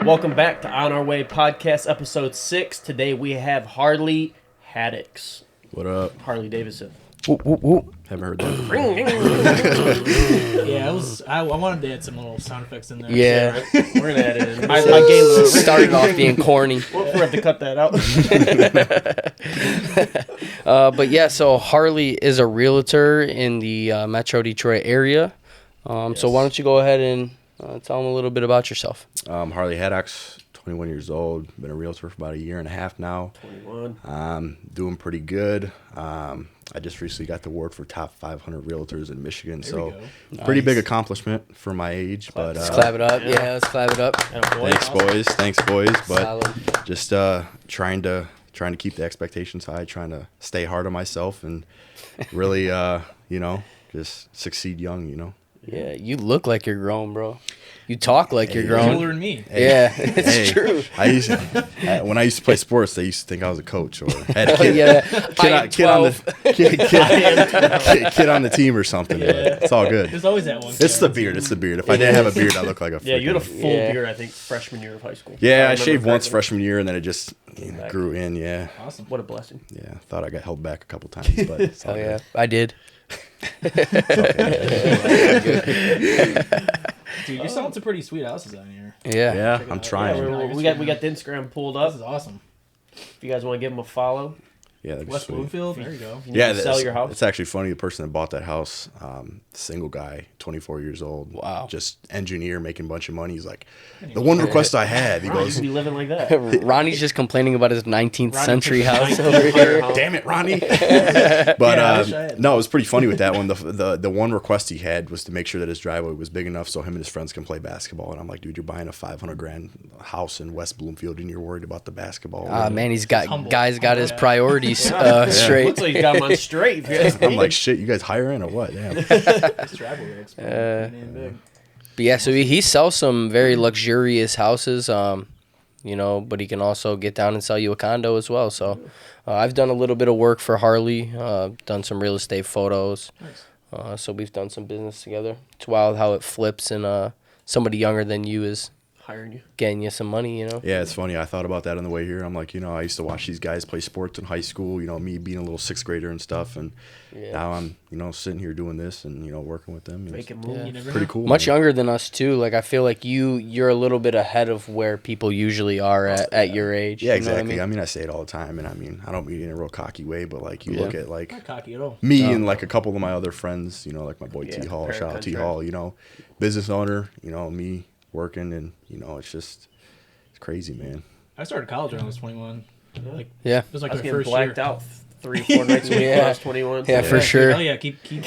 Welcome back to On Our Way Podcast, Episode 6. Today we have Harley Haddox. What up? Harley Davidson. Whoop, whoop, whoop. Haven't heard that. Yeah, I wanted to add some little sound effects in there. Yeah. We're going to add it in. My game started off being corny. We'll have to cut that out. But yeah, so Harley is a realtor in the Metro Detroit area. So why don't you go ahead and tell them a little bit about yourself. Harley Haddox, 21 years old. Been a realtor for about a year and a half now. 21. Doing pretty good. I just recently got the award for top 500 realtors in Michigan. So pretty big accomplishment for my age. But let's clap it up. Yeah, let's clap it up. Thanks, boys. But Solid. just trying to keep the expectations high, trying to stay hard on myself and really, just succeed young, Yeah, you look like you're grown, bro. You talk like you're grown. Older than me. Yeah, it's true. When I used to play sports, they used to think I was a coach or had a kid on the team or something. Yeah. But it's all good. There's always that one. It's the beard. If I didn't have a beard, I look like a freaking... Yeah, you had a full beard, I think, freshman year of high school. Yeah, I shaved once freshman year, and then it just grew in, yeah. Awesome. What a blessing. Yeah, thought I got held back a couple times, but it's all good. I did. Dude, you're selling some pretty sweet houses out here. Yeah. I'm trying. Yeah, we got the Instagram pulled up. This is awesome. If you guys want to give them a follow. Yeah, that'd be West sweet. Bloomfield, there you go. You need to sell your house. It's actually funny. The person that bought that house, single guy, 24 years old. Wow. Just engineer, making a bunch of money. He's like, the one request I had. He Ronnie goes, should be living like that. Ronnie's just complaining about his 19th century Ronnie house over here. damn it, Ronnie. But I wish I had. no, it was pretty funny with that one. The one request he had was to make sure that his driveway was big enough so him and his friends can play basketball. And I'm like, dude, you're buying a $500,000 house in West Bloomfield and you're worried about the basketball. Man, he's humble. got his priorities straight. Looks like he's got them on straight. If you ask I'm me. like, shit, you guys hiring or what? Damn. This driveway looks pretty damn big. But yeah, so he sells some very luxurious houses, but he can also get down and sell you a condo as well. So I've done a little bit of work for Harley, done some real estate photos. Nice. So we've done some business together. It's wild how it flips and somebody younger than you is hiring you, getting you some money, Yeah, it's funny. I thought about that on the way here. I'm like, I used to watch these guys play sports in high school, me being a little sixth grader and stuff. And now I'm, sitting here doing this and, working with them. making Yeah. moves. Pretty cool. Much man. younger than us too. Like I feel like you're a little bit ahead of where people usually are at your age. Yeah, you know what exactly. I mean? I say it all the time, and I don't mean it in a real cocky way, but like you look at like Not cocky at all. me and like a couple of my other friends, like my boy Yeah, T Hall, shout out T contract. Hall, business owner, me working, and it's crazy, man. I started college when I was 21. Yeah. It was like I was my getting first blacked year. out 3-4 nights a week when I was 21. Yeah, for sure. Oh yeah, keep doing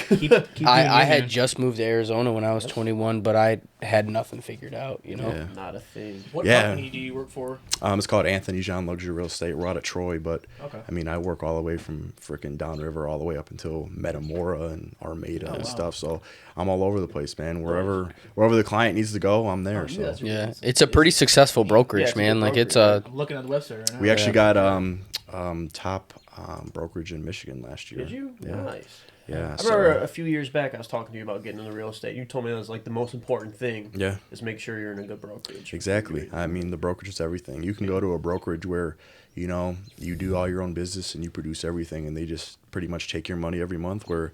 I it, had man. just moved to Arizona when I was 21, but I had nothing figured out, Yeah. Not a thing. What Yeah. company do you work for? It's called Anthony John Luxury Real Estate. We're out of Troy, but Okay. I work all the way from freaking downriver all the way up until Metamora and Armada and stuff. So I'm all over the place, man. Wherever the client needs to go, I'm there. Yeah, So that's really Yeah, nice. it's a pretty successful brokerage, Yeah, it's a man. good Like it's brokerage. I'm looking at the website right now. we actually got top brokerage in Michigan last year. Did you? Yeah. Nice. Yeah. I remember a few years back I was talking to you about getting into real estate. You told me that was like the most important thing. Yeah. Is make sure you're in a good brokerage. Exactly. The brokerage is everything. You can go to a brokerage where, you do all your own business and you produce everything, and they just pretty much take your money every month. Where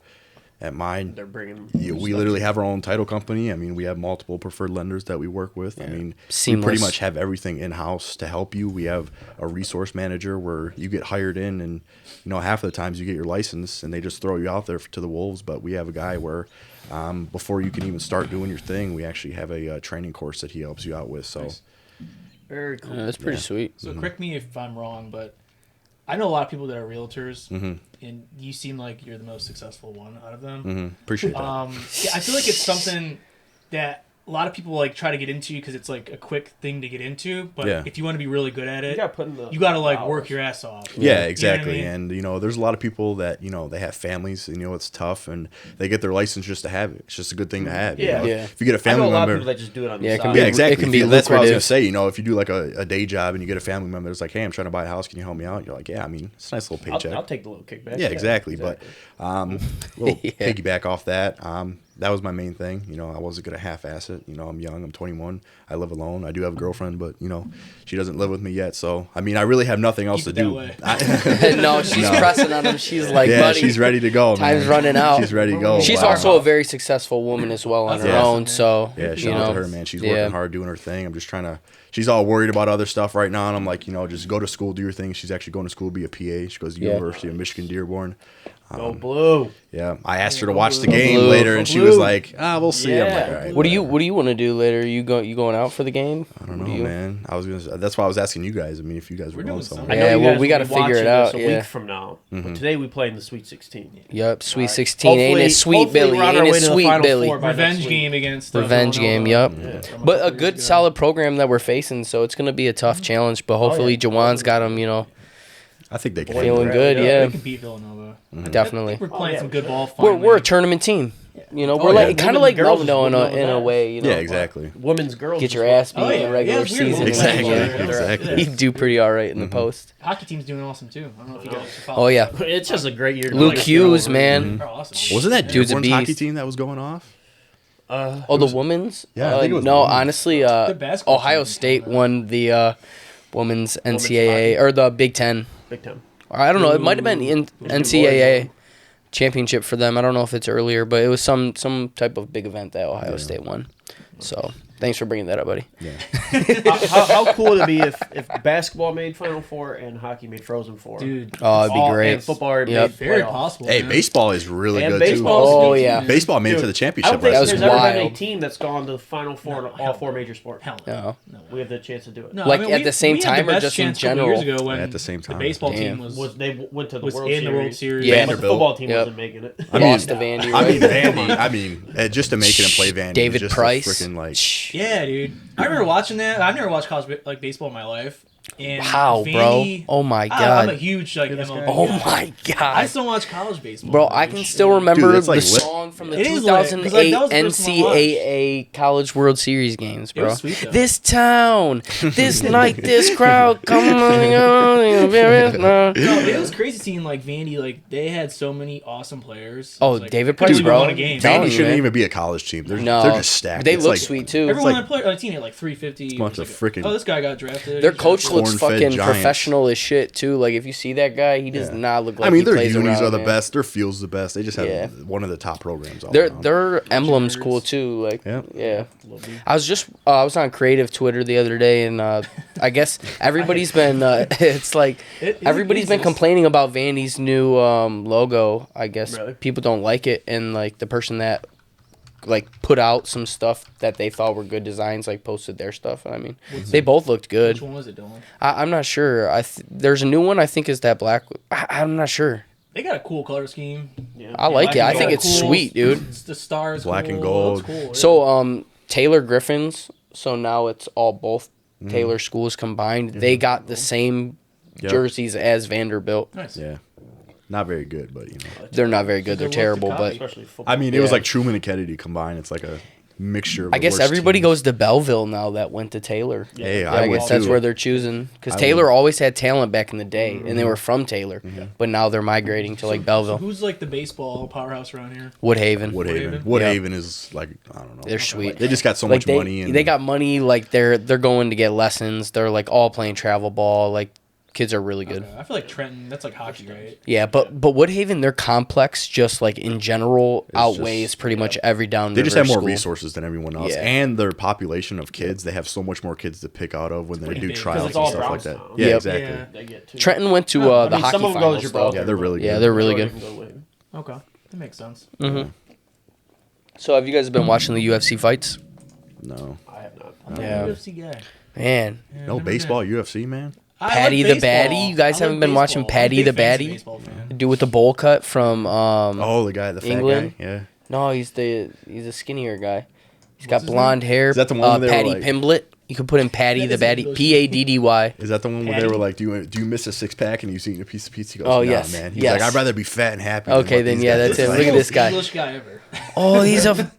at mine, They're bringing. we literally have our own title company. We have multiple preferred lenders that we work with. We Seamless. pretty much have everything in-house to help you. We have a resource manager where you get hired in, and, half of the times you get your license and they just throw you out there to the wolves. But we have a guy where before you can even start doing your thing, we actually have a training course that he helps you out with. So. Nice. Very cool. that's pretty sweet. So correct me if I'm wrong, but I know a lot of people that are realtors, Mm-hmm. and you seem like you're the most successful one out of them. Mm-hmm. Appreciate that. Yeah, I feel like it's something that a lot of people like try to get into because it's like a quick thing to get into. But Yeah. if you want to be really good at You it, got to put in the. you got to like hours. work your ass off. Yeah, You exactly. know what I mean? And, there's a lot of people that, they have families and, it's tough, and they get their license just to have it. It's just a good thing to have. Yeah. Yeah. If you get a I family know a lot of member. people that just do it on the Yeah, it side. can be- Yeah, exactly. it can be That's what I was going to lucrative. say. If you do like a day job and you get a family member that's like, hey, I'm trying to buy a house. Can you help me out? You're like, yeah, it's a nice little paycheck. I'll take the little kickback. Yeah, exactly. But little Yeah. piggyback off that. that was my main thing. You know, I wasn't gonna half-ass it. You know, I'm young. I'm 21. I live alone. I do have a girlfriend, but you know, she doesn't live with me yet. So I mean, I really have nothing else Keep to it do. that way. No, she's pressing on him. She's like, Yeah, buddy, she's ready to go. time's man. running out. She's ready to go. She's Wow. also a very successful woman as well on That's her awesome, own. man. So Yeah, you shout out know, to her, man. She's yeah. working hard, doing her thing. I'm just trying to. She's all worried about other stuff right now, and I'm like, you know, just go to school, do your thing. She's actually going to school to be a PA. She goes to the Yeah. University of Michigan Dearborn. Go blue. Yeah, I asked her to watch the game Blue. later, and she was Blue. like, we'll see. I'm like, Yeah. all right. What do you want to do later? You going out for the game? I don't What know, do you- man. That's why I was asking you guys. I mean, if you guys were We're going doing somewhere. I Yeah, know you well, guys we will gotta be figure it watching out, this a yeah. week from now. But today we play in the Sweet 16. Yep, Sweet Alright. 16. Ain't it sweet, Hopefully Billy? we're on our Ain't way it to the sweet, Final Billy? Four by next Revenge week. game against Revenge game, Villanova. yep. Yeah. But a good, solid program that we're facing, so it's gonna be a tough challenge. But hopefully, Jawan's got him, you know, I think they can. feeling yeah, good. yeah. Yeah, We can beat Villanova. definitely. We're playing yeah, some good ball. We're Finally. a tournament team. You know, Oh, we're yeah. like kind of Women like and girls Melvino is in a women way. You know, Yeah, exactly. Women's girls. get your is ass beat Oh, in yeah. the regular Yeah, it's weird. season. Exactly. Yeah. Exactly. He'd do pretty all right in the post. Hockey team's doing awesome too. I don't know if you guys follow. Oh yeah, what- It's just a great year. to Luke like, Hughes, get over. man. They're awesome. Wasn't that Dude's a Dearborn's hockey beast. team that was going off? Oh, the women's? Yeah, I think it was no, women's. honestly, basketball Ohio team. State won the women's NCAA hockey. or the Big Ten. Big time. I don't know. It might have been in NCAA championship for them. I don't know if it's earlier, but it was some type of big event that Ohio State won. So thanks for bringing that up, buddy. Yeah. How cool would it be if basketball made Final Four and hockey made Frozen Four? Dude, Oh, it'd be All- great. And football Yep. made very playoffs. possible. Hey, man. baseball is really And good baseball too. is Oh good, yeah. too. Baseball made it Dude, to the I championship. don't think That last was there's year. ever been a wild. team that's gone to the Final Four in all four major sports. Hell no. No. We have the chance to do it. No, Like, I mean, at the same we had time the or best just in chance a couple general? Years ago when At the same time. the baseball Damn. team Was they went to the was World in Series? the World Series. But the Vanderbilt. football team Yep. wasn't making it. I mean- Lost to Vandy. I mean, right? Vandy. I mean, just to make it and play Vandy. David just Price. Freaking like. Yeah, dude. I remember watching that. I've never watched college baseball in my life. And How, Vandy, bro? Oh my I'm a God. huge MLB Oh guy. my I God. just don't watch college baseball. Bro, I can still remember Dude, it's like the lit. song from the It is lit, 'cause, 2008 like, that was the first one I NCAA College World Series games, It bro. was sweet, though. This town, this night, this crowd, come on, No, it was crazy seeing like Vandy. Like they had so many awesome players. Oh, It's like, David couldn't Price, even bro. win a game. Telling Vandy you, shouldn't man. even be a college team. They're No, just stacked. They It's look like sweet too. Everyone like- on the team had like 350. Bunch It of was like, freaking- Oh, this guy got drafted. Their coach looks Corn-fed fucking giants. professional as shit too. Like if you see that guy, he does Yeah. not look like I mean, he their plays unis around, are the man. best. Their field's the best. They just have Yeah. one of the top programs. All Their around. their emblem's cool too. Like Yeah. yeah. I was on creative Twitter the other day, and I guess everybody's been it's like It everybody's been exists. complaining about Vandy's new logo. I guess Really? people don't like it, and like the person that like put out some stuff that they thought were good designs, like posted their stuff. And I mean, they both looked Which good. one was it, Dylan? I'm not sure. There's a new one. I think is that black. I'm not sure. They got a cool color scheme. Yeah. I like it. I think it's Cool. sweet, dude. It's the stars, Black and cool. gold. It's cool, yeah. So Taylor Griffins. So now it's all both Taylor schools combined. They got the same Yep. jerseys as Vanderbilt. nice. Yeah, not very good, but you know. They're not very good. They're They're worth the terrible. copy. But Especially football. I mean, it was Yeah. like Truman and Kennedy combined. It's like a mixture of I the guess worst everybody teams. goes to Belleville now that went to Taylor. Hey, Yeah, I I would guess that's too. where they're choosing because I Taylor would. always had talent back in the day, and they were from Taylor, but now they're migrating to like So Belleville, who's like the baseball powerhouse around here? Woodhaven. Woodhaven. Woodhaven? Woodhaven is like, I don't know. They're sweet. They just got so Like much they, money. And they got money. Like they're going to get lessons. They're like all playing travel ball. Like kids are really good. Okay. I feel like Trenton. That's like hockey, right? Yeah, but Woodhaven, their complex just like in general outweighs just- pretty much every down. They just have more school. resources than everyone else, Yeah. and their population of kids. They have so much more kids to pick out of when they pretty do big. 'Cause tryouts it's and all stuff like that. Brownstown. Yeah, Yep. exactly. Yeah. They get two. Trenton went to I the mean, hockey some of them go finals. to though. Gibraltar. Yeah, they're really Yeah, good. they're really good. Okay, that makes sense. So have you guys been watching the UFC fights? No, I have not. I'm not Yeah. a UFC guy. Man, Yeah, no never baseball, been. UFC, man. I Patty like the baseball. Baddie? You guys I like haven't been watching baseball. I'm a Patty big the fantasy Baddie? baseball fan. the dude with the bowl cut from Oh, the guy, the fat England? guy. Yeah. No, he's a skinnier guy. He's got What's his blonde hair. Is that the one where they were Patty like- Pimblett. You could put in Patty That the is Baddie. English. Paddy. Is that the one where they Patty? were like, "Do you miss a six pack and you eating a piece of pizza?" He goes, Oh, "Nah, yes, man." He's yes. like, "I'd rather be fat and happy." Okay, what then, these yeah, guys that's look it. like." Look at this guy. English guy ever. Oh, he's a.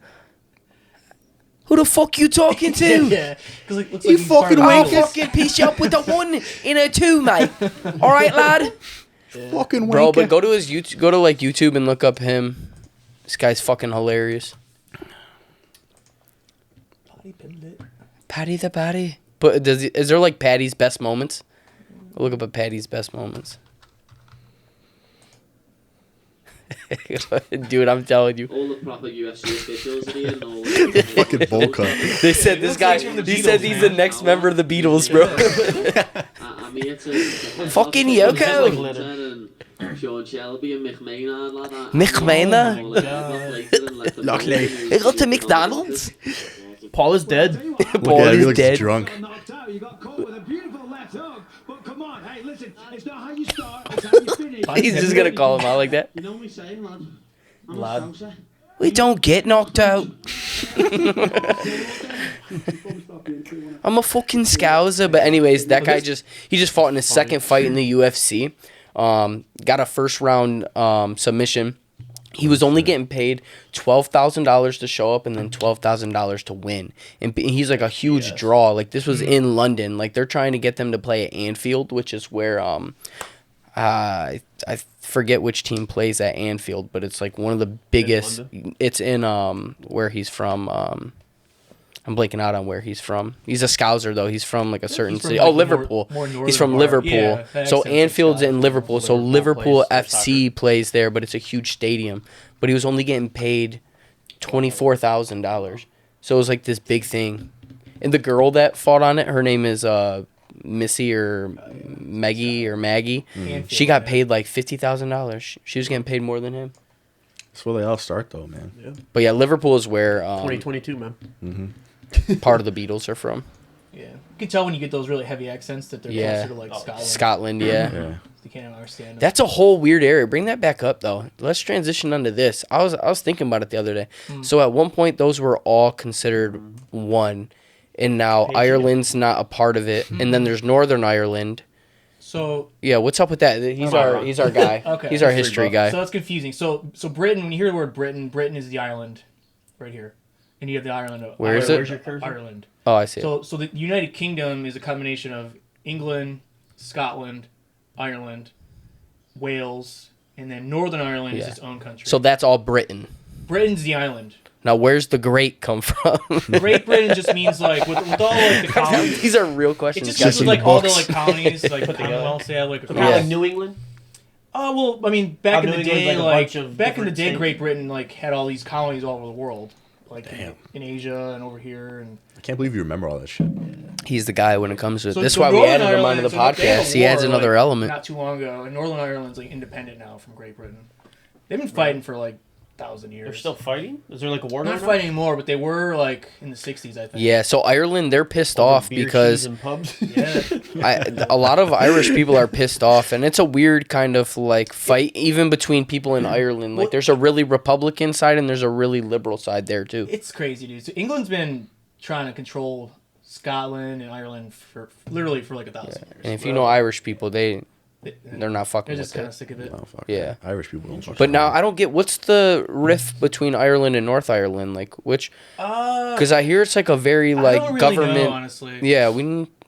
Who the fuck you talking to? Yeah, because it looks You like he's fucking farting I'll Pringles. fucking piece you up with a 1 and a 2, mate. All right, lad. Fucking Bro, wanker. but go to his YouTube, go to like YouTube and look up him. This guy's fucking hilarious. Patty Pimlet. Patty the Patty. But is there like Patty's best moments? Look up at Patty's best moments. Dude, I'm telling you. All the proper UFC officials are here and all the Fucking bowl cut. They said this guy. from the He Beatles, said he's the next member of the Beatles, bro. I'm here to Fucking Yoko. and Sean Shelby and Mick Maynard like that. Mick Maynard? All of them later and let them Knock know. late. They got to McDonald's. Paul is dead. Paul Look at him, he is looks dead. drunk. Knocked out. You got caught with a beautiful left hook. But come on, hey, listen, it's not how you start, it's how you finish. He's just gonna call him out like that. You know what we saying, lad? I'm Lad. a Scouser. We don't get knocked out. I'm a fucking scouser. But anyways, that guy he just fought in his second fight in the UFC. Got a first round submission. He was only getting paid $12,000 to show up and then $12,000 to win. And he's like a huge draw. Like this was in London. Like they're trying to get them to play at Anfield, which is where I forget which team plays at Anfield, but it's like one of the biggest. It's in where he's from. I'm blanking out on where he's from. He's a Scouser though. He's from like a certain He's from, city. like, Oh, Liverpool. more northern He's from part. Liverpool. Yeah, that so makes sense. Anfield's in Liverpool. So Liverpool Liverpool plays for FC plays there, but it's a huge stadium. But he was only getting paid $24,000. So it was like this big thing. And the girl that fought on it, her name is Missy or Maggie or Maggie. She got paid like $50,000. She was getting paid more than him. That's where they all start, though, man. But yeah, Liverpool is where 2022, man. part of the Beatles are from. Yeah, you can tell when you get those really heavy accents that they're Yeah. closer to like Scotland. Scotland, yeah. Yeah. You can't understand them. That's a whole weird area. Bring that back up though. Let's transition onto this. I was thinking about it the other day. So at one point those were all considered one, and now Ireland's not a part of it. And then there's Northern Ireland. So Yeah, what's up with that? He's our guy. Okay. He's our History history guy. so that's confusing. So Britain, when you hear the word Britain is the island, right here, and you have the Ireland. Where is it? Where's your cursor? Ireland. Oh, I see. So the United Kingdom is a combination of England, Scotland, Ireland, Wales, and then Northern Ireland is Yeah. its own country. So that's all Britain. Britain's the island. Now where's the great come from? Great Britain just means like with all like the colonies. These are real It questions, just guys. means in like the all the books. like colonies, like the Commonwealth, they have like a So kind of Yeah. like New England. Oh well, I mean, back How in the New England's day, like a like bunch of back in the different day, states. Great Britain like had all these colonies all over the world, like Damn. in Asia and over here, and I can't believe you remember all that shit. He's the guy when it comes to it. So- That's so why we Northern added him onto Ireland- the so they had a podcast. He adds war, another like, element. Not too long ago, and Northern Ireland's like independent now from Great Britain. They've been fighting for like 1,000 years. They're still fighting. Is there like a war? not going on? fighting anymore, but they were like in the 60s, I think. Yeah, so Ireland, they're pissed Over off beer, because cheese, and pubs. Yeah. a lot of Irish people are pissed off, and it's a weird kind of like fight even between people in Ireland. Like there's a really Republican side and there's a really liberal side there too. It's crazy, dude. So England's been trying to control Scotland and Ireland for literally for like 1,000 years. And if you know Irish people, they're not They're fucking just with kind of it. sick of it. Oh, fuck. Yeah. Irish people don't fuck But now around. I don't get what's the rift between Ireland and North Ireland, like which because I hear it's like a very I like don't really government. know, honestly. Yeah,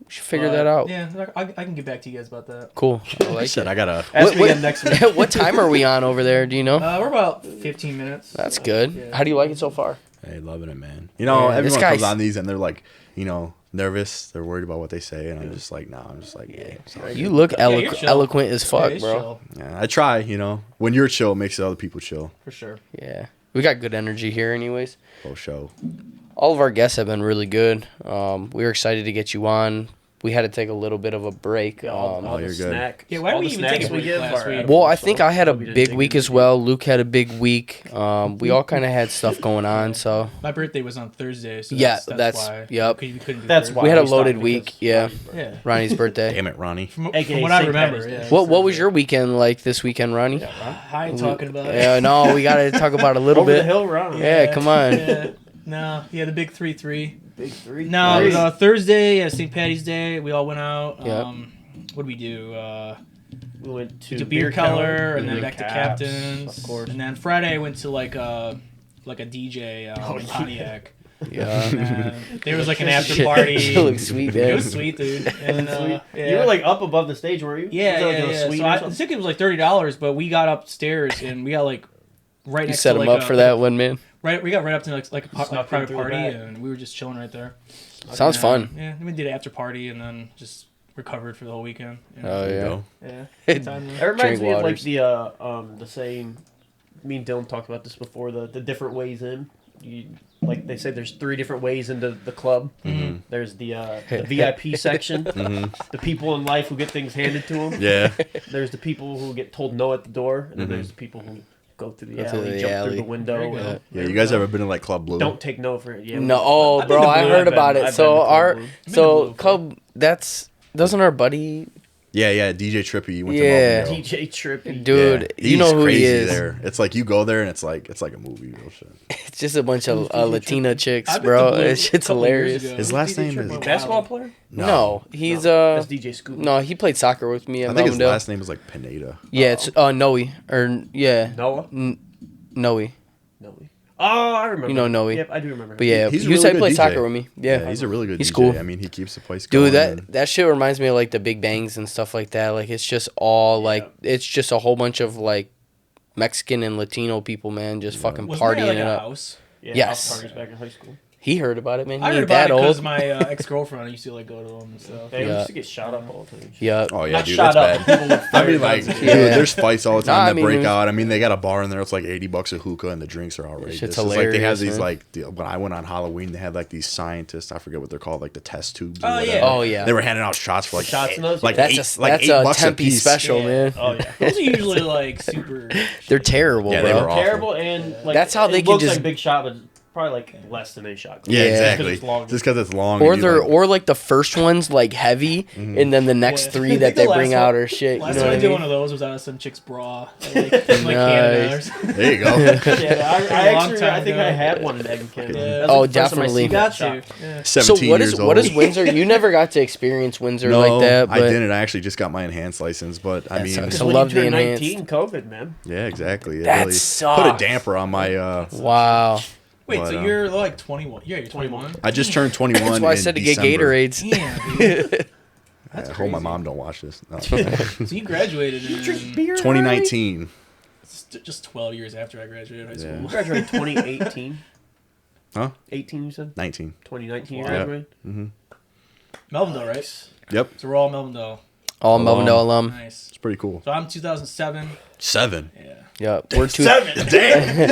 should figure that out. Yeah, I can get back to you guys about that. Cool. I I like said it. I gotta. Ask me again next week. What time are we on over there? Do you know? We're about 15 minutes. That's good. Yeah. How do you like it so far? Hey, loving it, man. You know, Yeah, this everyone comes guy's- on these and they're like, you know, nervous. They're worried about what they say, and I'm just like, nah. I'm just like, yeah. it's all You good. look you're chill. eloquent as fuck, it's bro. chill, Yeah, I try. You know, when you're chill, it makes the other people chill. for sure. Yeah. We got good energy here anyways. Whole show. All of our guests have been really good. We were excited to get you on. We had to take a little bit of a break. All Oh, the you're good. snack. Yeah, why all did the we even take snacks a break give last are week? Well, I think I had a We didn't big take week it as well. Luke had a big week. We all kind of had stuff going on, so My birthday was on Thursday, so Yeah, that's that's- why. yep. We couldn't do That's Thursday. why we had a we stopped loaded because week. Yeah, Yeah. Ronnie's birthday. Damn it, Ronnie. From AKA what I St. remember, Patty's yeah. Day. What was your weekend like this weekend, Ronnie? I ain't talking about it. Yeah, no, we got to talk about it a little Over the bit. hill run. Yeah, come on. Yeah. No, yeah, the big 3-3. Big three. No, it was Thursday, St. Patty's Day. We all went out. Yep. What did we do? We went to To beer color, and then big back to caps, Captain's. of course. And then Friday I went to like a DJ in Pontiac. Yeah. And then there was like an after Shit, party. she looks sweet, man. It was sweet, dude. And, yeah. You were like up above the stage, were you? Yeah, Was that, like, yeah, a yeah. suite So or the something? ticket was like $30, but we got upstairs and we got like right You next set to him like up for that one, man. We got right up to like a Snuck in private through the party, back. and we were just chilling right there. Sounds fun. Yeah, and we did an after party, and then just recovered for the whole weekend. You know? Oh There you yeah. go. Yeah. It Good time, man. reminds Drink me of like waters. the saying. Me and Dylan talked about this before. The different ways in. Like they say, there's 3 different ways into the club. Mm-hmm. There's the VIP section, the people in life who get things handed to them. Yeah. There's the people who get told no at the door, and then there's the people who go through the Go through alley, the jump alley. through the window. There you go. Yeah, you guys ever been to like Club Blue? Don't take no for it. Yeah, No, oh, I've been bro, to I Blue. heard I've about been- it. I've So been to Club our Blue. to Blue club doesn't our buddy Yeah, DJ Trippy. You went Yeah. to Melvin DJ Trippy. dude? Yeah, You know he's who he crazy is. There. It's like you go there and it's like a movie. Real shit. It's just a bunch of Latina chicks, I've been bro. to Blue It's a couple years hilarious. ago. His last DJ name Tripp is- went Basketball wild. player? No, he's That's DJ Scoop. no, he played soccer with me at I think his Melvindale. last name is like Pineda. Yeah, it's Noe or yeah, Noah? Noe. No. Oh, I remember. You know Noe. Yep, I do remember. But yeah, He's a he used really to play good soccer DJ. with me. Yeah, He's a really good He's DJ. cool. I mean, he keeps the place going. dude, and- that shit reminds me of like the Big Bangs and stuff like that. Like it's just all like it's just a whole bunch of like Mexican and Latino people, man, just fucking Wasn't there partying like it a up. house? Yeah, Yes. house parties back in high school. He heard about it, man. He I heard ain't about that it because old. my ex-girlfrild used to like go to them and stuff. They Yeah. used to get shot up all the time. Yeah. Oh yeah, Not dude, shot that's up. bad. People with I fire mean, like, guns. dude, Yeah. there's fights all the Nah, time I that mean, break it was- out. I mean, they got a bar in there. It's like $80 a hookah, and the drinks are outrageous. Shit's It's like they have hilarious, these man. like when I went on Halloween, they had like these scientists. I forget what they're called, like the test tubes. Or Oh, whatever. yeah. Oh yeah. They were handing out shots for like Shots in those? like That's eight, like that's $8 a a Tempe piece. special, Yeah. man. Oh yeah. Those are usually like super. They're terrible, Yeah, they bro. were awful. Terrible and like That's how they it can looks just- like big shot, but probably like less than a shot. Yeah, Yeah. exactly. It's long. Just because it's long. Or and you, they're like- or like the first one's like heavy, and then the next Yeah. three I think that the they last bring one- out are shit. You Last know time what I I did mean? one of those was out of some chick's bra, like, in, like Canada. Or something. there you go. Yeah, I A long actually time I think ago. I had one in Edmonton. Yeah. That's Oh, like the first time I definitely. seen that Got shot. to. Yeah. 17 what years is old. what is Windsor? You never got to experience Windsor No, like that, but I didn't. I actually just got my enhanced license, but I That mean, sucks. So I when love you the turn enhanced. 19, COVID, man. yeah, exactly. It That really put a sucks. damper on my. Wow. Wait, But, so you're like 21? Yeah, you're 21. I just turned 21. That's why I in said to December. get Gatorades. Damn, dude. I hope my mom don't watch this. No. So you graduated in 2019. just 12 years after I graduated high Yeah. school. Graduated 2018. Huh? 18, you said? 19. 2019 you Wow. graduated? Melvindale, right? Yep. So we're all Melvindale. All Alum. Melvindale alum. Nice. It's pretty cool. So I'm 2007. 7. Yeah. Yeah, we're two. Damn.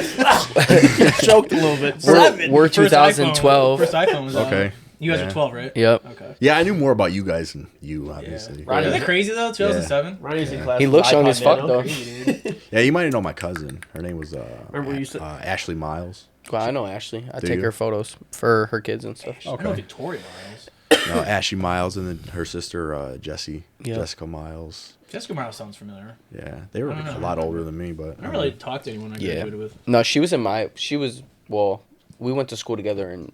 Choked a little bit. We're First 2012. First iPhone was out. Okay. You guys Yeah. are 12, right? Yep. Okay. Yeah, I knew more about you guys than you, obviously. Ronnie- Isn't it crazy though? 2007. Ronnie's in class. He with looks young iPod as fuck, Nano. though. Crazy, dude. Yeah, you might have known my cousin. Her name was Remember you said- Ashley Miles. Well, I know Ashley. I Do take you? her photos for her kids and stuff. I know Victoria Miles. No, Ashley Miles, and then her sister Jessie, Yeah. Jessica Miles. Jessica Miles sounds familiar. Yeah, they were I don't know. a lot older than me, but I don't really talk to anyone I Yeah. graduated with. No, she was in my. She was well. We went to school together in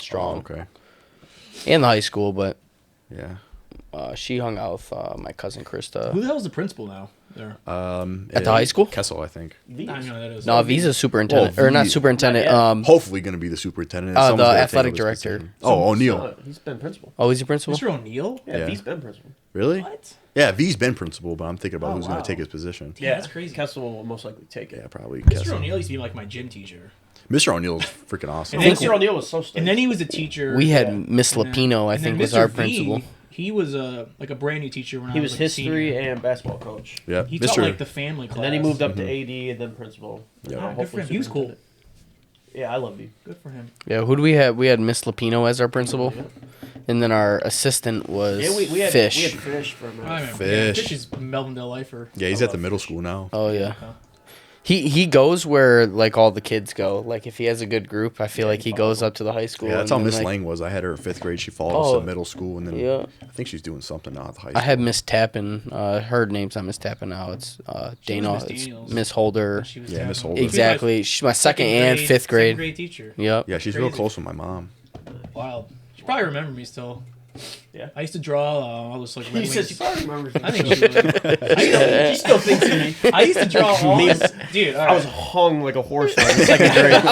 Strong Oh, okay. and the high school, but Yeah. she hung out with my cousin Krista. Who the hell's the principal now? There. At the high school? Kessel, I think. I don't know who that is. No, V's superintendent Oh, or not V. superintendent. Not yet. Hopefully going to be the superintendent. The Someone's gotta take athletic over his director. position. Oh, O'Neill. He's been principal. Oh, he's your principal. Mr. O'Neill? Yeah, Yeah. he's been principal. Really? What? Yeah, V's been principal, but I'm thinking about Oh, who's going wow. to take his position. Yeah, that's crazy. Kessel will most likely take it. Yeah, probably Mr. Kessel. O'Neill used to be like my gym teacher. Mr. O'Neill's freaking awesome. And then Mr. O'Neill was so stoked. And then he was a teacher. We had yeah. Miss And then- Lapino, I and then think, was Mr. our V, principal. He was like a brand new teacher when He I was was like, a history senior. and basketball coach. Yeah, He taught like the family class. And then he moved up to AD and then principal. Yeah. Now, Yeah, good for hopefully him. He was cool. superintendent. Yeah, I love you. Good for him. Yeah, who do we have? We had Miss Lapino as our principal, and then our assistant was Yeah, we had Fish. We had Fish for a minute. I remember. Fish. Fish is Melvindale lifer. Yeah, he's at the middle school now. Oh yeah. Okay. He goes where like all the kids go. Like if he has a good group, I feel like he goes up to the high school. Yeah, that's and how then, Miss like, Lang was. I had her in 5th grade. She followed us Oh. to middle school, and then Yeah. I think she's doing something now at the high I school. had Miss Tappan. Her name's not Miss Tappan now. It's Dana. Miss It's Daniels. Miss Holder. She was Yeah, Miss tapping. Holder. She was Exactly. She's my second and fifth second grade. grade teacher. Yep. Yeah, she's real Crazy. close with my mom. Wild. She probably remember me still. Yeah. I used to draw all this like Red He says Wings. she probably remembers. I think she would. She still thinks of me. I used to draw all this. Dude, all I was right. hung like a horse in second grade.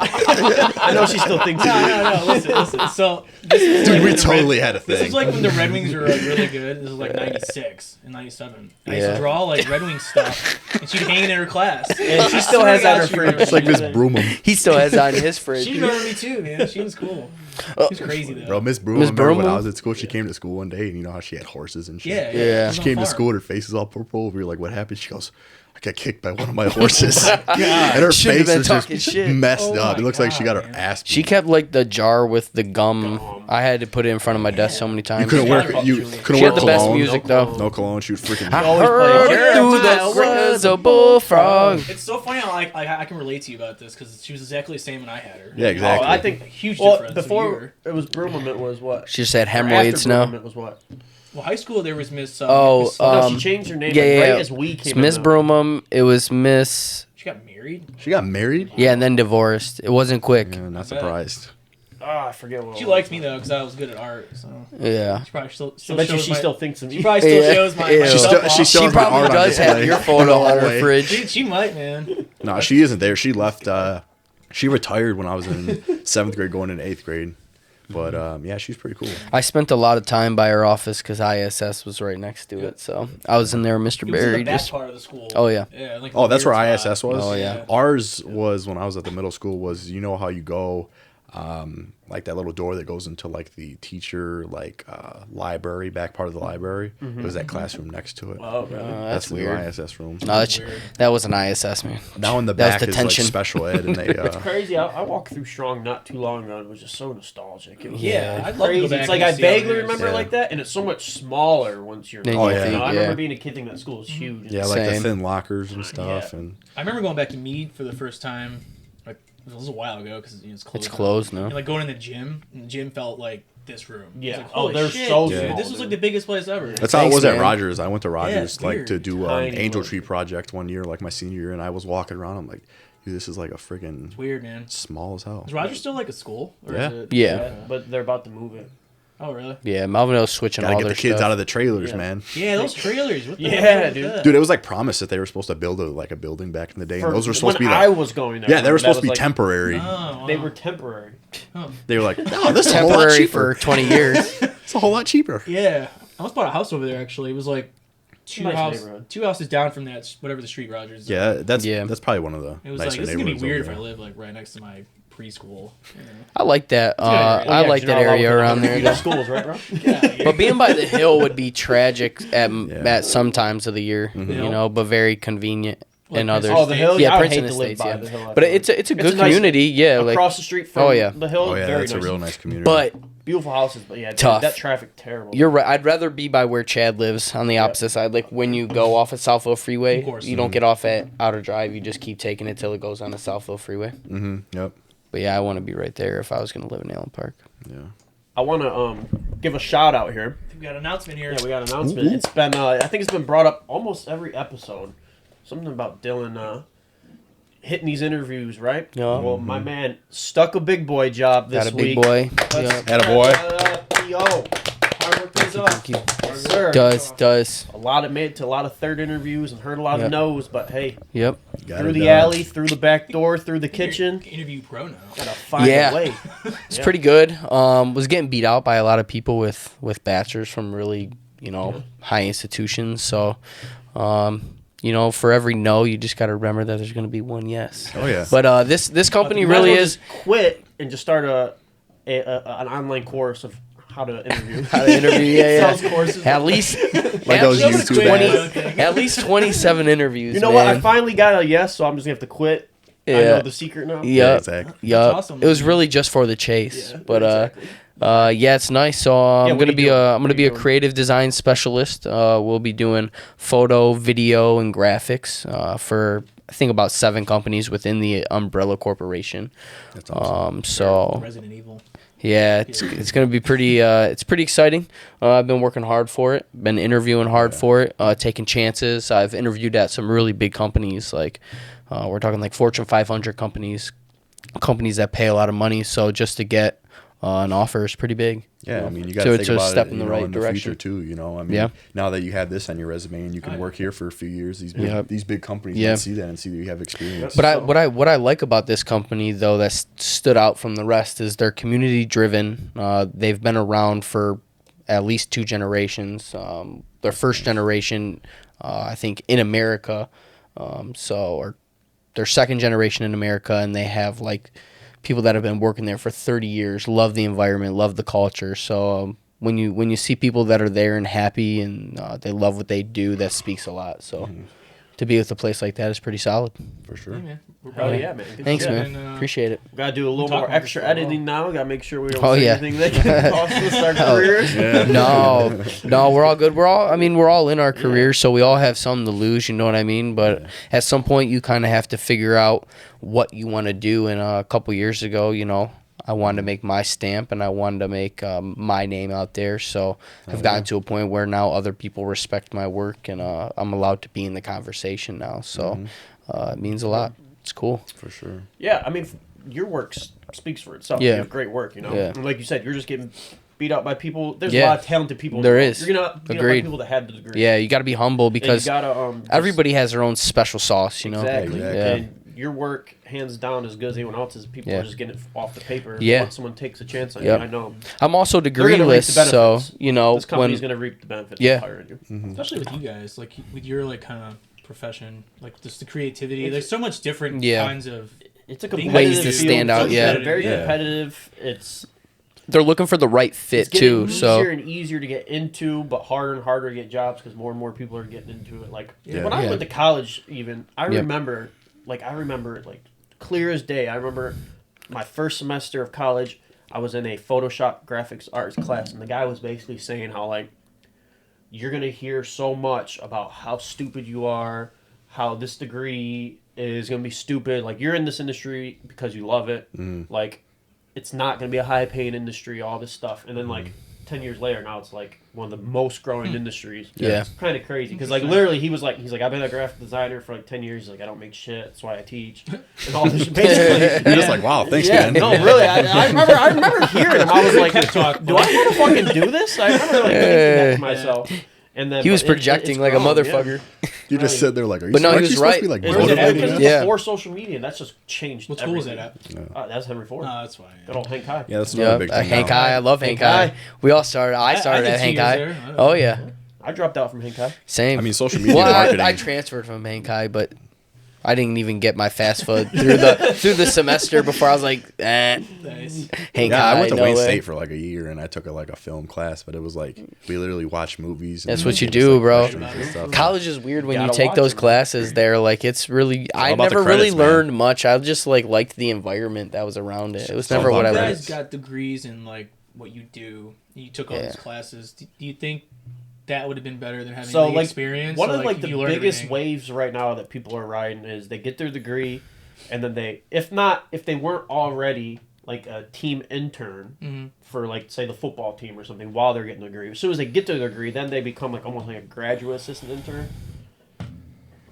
I know she still thinks of me. No. Listen. So this is Dude, like we when the totally had a This thing. is like when the Red Wings were like really good. This was like '96 and '97. I used Yeah. to draw like Red Wings stuff, and she'd hang it in her class. And she still has that in her fridge. It's like Miss Broomham. He still has that in his fridge. She remembered me too, man. She was cool. She was crazy though. Bro, Miss Broomham, Miss remember when I Broomham? was at school, she came to school one day, and you know how she had horses and shit? Yeah. Yeah. It was She on came to farm. school, and her face is all purple. We were like, what happened? She goes, I got kicked by one of my horses. And her Should've face been is talking just shit. messed Oh up. It my looks like she got God, her man. ass beat. She kept like the jar with the gum. I had to put it in front of my desk so many times. You couldn't Yeah, wear yeah. you couldn't She wear had the best cologne. music though. No cologne. She would freaking. I always heard play through the Jeremiah was a bullfrog. It's so funny how I can relate to you about this because she was exactly the same when I had her. Yeah, exactly. Oh, I think Huge well, difference. before it was Broomham, it was what? She just had Or hemorrhoids after now. Broomham, it was what? Well, high school there was Miss. Oh, Miss, No, she changed her name yeah, like, yeah, right yeah. as we It's came Miss in. Broomham. It was Miss. she got married. She got married. Yeah, and then divorced. It wasn't quick. Yeah, not I bet. surprised. Oh, I forget what. She it liked was. me though because I was good at art. So Yeah. she probably still I bet you shows she my- still thinks of She me. probably still Yeah. shows my. Yeah. my She stuff still- off. she still- She has my probably art on does have display your in photo the on her hallway. fridge. She might, man. No, she isn't there. She left. She retired when I was in 7th grade, going into 8th grade. But yeah, she's pretty cool. I spent a lot of time by her office because ISS was right next to it. So I was in there with Mr. It was in Barry. the back Just part of the school. Oh, yeah. Yeah. Like Oh, that's the where weird spot. ISS was. Oh, yeah. Ours was when I was at the middle school. Was you know how you go, like that little door that goes into like the teacher library, back part of the library. It was that classroom next to it. Oh, really? that's the weird. new ISS room. No, that was an ISS, man. Now in the That was back is like detention. special ed, and they Crazy. I walked through Strong not too long ago. And it was just so nostalgic. It was Yeah, I'd love to go crazy. back It's like and I see how it vaguely is. remember Yeah. it like that, and it's so much smaller once you're. Then Oh, you yeah. You know, I think, remember yeah. being a kid thinking that school was huge. yeah, like the Same. thin lockers and stuff, Yeah. and I remember going back to Mead for the first time. Like it was a while ago because it's closed. It's now. closed now. And like going in the gym, and the gym felt like this room. Yeah. It's like, Oh, holy they're shit, so dude. small, This was like dude. the biggest place ever. that's how it Thanks, was man. at Rogers. I went to Rogers it's like weird. to do Tiny Angel little- Tree project one year, like my senior year, and I was walking around. I'm like, dude, this is like a friggin' It's weird, man. small as hell. Is Rogers still like a school? Or Yeah. Is it, Yeah. But they're about to move it. Oh, really? Yeah, Melvinville's switching Gotta all get their the kids stuff. out of the trailers, Yeah. man. Yeah, those trailers. What the Yeah, hell is dude. that? Dude, it was like promised that they were supposed to build a building back in the day, and those were supposed to be when like, I was going there. yeah, they were that supposed to was be like- temporary. Oh, wow. They were temporary. They were like, no, this is a whole lot Temporary cheaper. for 20 years. It's a whole lot cheaper. Yeah, I almost bought a house over there. Actually, it was like Nice neighborhood. two houses down from that, whatever the street Rogers. is. Yeah, that's Yeah. that's probably one of the It was nicer like this is gonna be neighborhoods weird over if I there. live like right next to my preschool. You know? I like that. good area. I like that area around there. You got schools, right, bro? Yeah, But being by the hill would be tragic at some times of the year, Mm-hmm. you know, but very convenient Like in others. Oh, the hill. Yeah, I would Princeton hate to live Estates, by yeah. the hill. I But feel it's a like. good a nice- community, yeah. Like, across the street from Oh, yeah. the hill. Oh yeah, very that's nice. a real nice community. but Beautiful houses, but yeah, dude, Tough. that traffic terrible. you're right. I'd rather be by where Chad lives on the opposite side. Like when you go off at Southville Freeway, Of course. you don't get off at Outer Drive. You just keep taking it till it goes on the Southville Freeway. Yep. But yeah, I want to be right there if I was going to live in Allen Park. Yeah. I want to give a shout out here. we got an announcement here. Yeah, we got an announcement. It's been, I think it's been brought up almost every episode. Something about Dylan hitting these interviews, right? Yeah. Well, my man stuck a big boy job this Got a big week. boy. Let's- Atta boy. Yo, hard work pays off. you. Yes, sir. Does. Made to a lot of third interviews and heard a lot Yep. of no's, but hey, Yep. Got through it the done. alley, through the back door, through the kitchen, Interview pro now. gotta find Yeah. a way. It's Yeah. pretty good. Was getting beat out by a lot of people with bachelors from really, high institutions. So, for every no, you just got to remember that there's going to be one yes. Oh yeah. But this company You might as really well is just quit and just start an online course of how to interview. how to interview. Yeah, Sales courses. At least Like those I'm gonna YouTube quit. ads. at least 27 interviews. You know what? I man. finally got a yes, so I'm just gonna have to quit. I Yeah. know the secret now. Yeah, exactly. Yeah, That's awesome. It was really just for the chase, Yeah, but exactly. yeah, it's nice. So I'm what gonna are be you doing? I'm What gonna are be you a doing? creative design specialist. We'll be doing photo, video, and graphics for I think about 7 companies within the Umbrella Corporation. That's awesome. So Resident Evil. yeah, it's gonna be pretty exciting. I've been working hard for it. Been interviewing hard for it. Taking chances. I've interviewed at some really big companies. Like we're talking like Fortune 500 companies that pay a lot of money. So just to get an offer is pretty big. Yeah, I mean, you got So to it's think a about step it, in you the know, right in the direction. future too. You know, I mean, Yeah. now that you have this on your resume and you can work here for a few years, Yep. these big companies Yeah. might see that and see that you have experience. But what I like about this company though that stood out from the rest is they're community driven. They've been around for at least 2 generations. Their first generation, I think, in America, or their second generation in America, and they have like people that have been working there for 30 years. Love the environment, love the culture. So when you see people that are there and happy and they love what they do, that speaks a lot. So to be with a place like that is pretty solid. For sure. Yeah, man. We're Oh proud of you. yeah, man. Good Thanks, shit. man. And, Appreciate it. We gotta do a little talk more about this extra for a while. editing now. We gotta make sure we don't Oh, say yeah. anything that can cost us our careers. No, we're all good. We're all in our careers, so we all have something to lose. You know what I mean? But at some point, you kind of have to figure out what you want to do. And a couple years ago, you know, I wanted to make my stamp and I wanted to make my name out there. So I've gotten to a point where now other people respect my work and I'm allowed to be in the conversation now. So it means a lot. It's cool. For sure. Yeah, I mean, your work speaks for itself. Yeah. You have great work, you know. Yeah. And like you said, you're just getting beat up by people. There's Yeah. a lot of talented people. There in the world. is. You're not beat up by Agreed. people that have the degree. Yeah, you got to be humble And you because gotta just- everybody has their own special sauce, you know? Exactly. Exactly. Yeah. And your work, hands down, as good as anyone else's. People Yeah. are just getting it off the paper. Yeah. Once someone takes a chance on Yep. you, I know. I'm also They're gonna reap the degreeless, so, benefits. you know, This company's when going to reap the benefits Yeah. of hiring you. Especially with you guys, like with your like kind of profession, like just the creativity. It's- There's so much different Yeah. kinds of. It's a Ways competitive to field. stand out, It's yeah. Very Yeah. competitive. It's they're looking for the right fit it's getting too, easier so and easier to get into, but harder and harder to get jobs because more and more people are getting into it. Like Yeah. when I Yeah. went to college, even I Yep. remember, like clear as day. I remember my first semester of college. I was in a Photoshop graphics arts class, and the guy was basically saying how like you're gonna hear so much about how stupid you are, how this degree is gonna be stupid. Like you're in this industry because you love it. Like it's not gonna be a high paying industry. All this stuff, and then like 10 years later, now it's like one of the most growing industries. Yeah. It's kind of crazy because like literally he's like I've been a graphic designer for like 10 years. He's like I don't make shit. That's why I teach. And all this basically. You're just like, wow, thanks, Yeah, man. no, really. I remember hearing him. I was like, do I want to fucking do this? I remember like thinking that to myself. And then he was but projecting it's like a grown, yeah. motherfucker. You just sit there like, are you, But no, he aren't was you supposed right. to be like It was motivating because us? it's Yeah. before social media, and that's just changed. What school was that everything. at? That's Henry Ford. That's why. Good old Hank High. Yeah, that's another Yeah, big thing. Hank now. High. I love Hank Hank High. High. We all started. I started did at 2 Hank years High. there. Oh yeah, I dropped out from Hank High. same. I mean, social media well, marketing. I transferred from Hank High, but I didn't even get my fast food through the semester before I was like, Nice. Hank Yeah, High. I went to no Wayne way. State for like a year, and I took a film class, but it was like we literally watched movies. And That's what you just, do, like, bro. questions and stuff. College is weird when you Gotta take watch those it. classes there. Like it's really, I about the never really credits, man. learned much. I just like liked the environment that was around it. It was never all what I about You liked. guys got degrees in like what you do. You took all Yeah. these classes. Do you think that would have been better than having So the like experience? one Or, of like the you learned biggest everything? waves right now that people are riding is they get their degree, and then if they weren't already like a team intern for like say the football team or something while they're getting a degree. As soon as they get their degree, then they become like almost like a graduate assistant intern.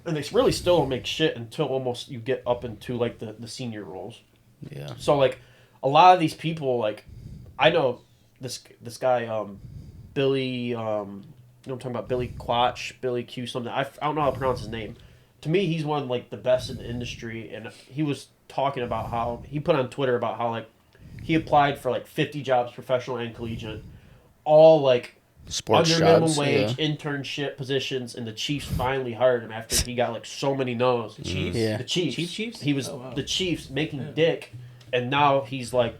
And they really still don't make shit until almost you get up into like the senior roles. Yeah. So like a lot of these people, like I know this guy Billy you know what I'm talking about, Billy Quatch, Billy Q something. I don't know how to pronounce his name. To me, he's one of like the best in the industry, and he was talking about how he put on Twitter about how like he applied for like 50 jobs, professional and collegiate, all like Sports under minimum jobs. wage Yeah. internship positions, and the Chiefs finally hired him after he got like so many no's. The Chiefs? Yeah. The Chiefs. Chiefs? He was Oh, wow. the Chiefs making Yeah. dick, and now he's like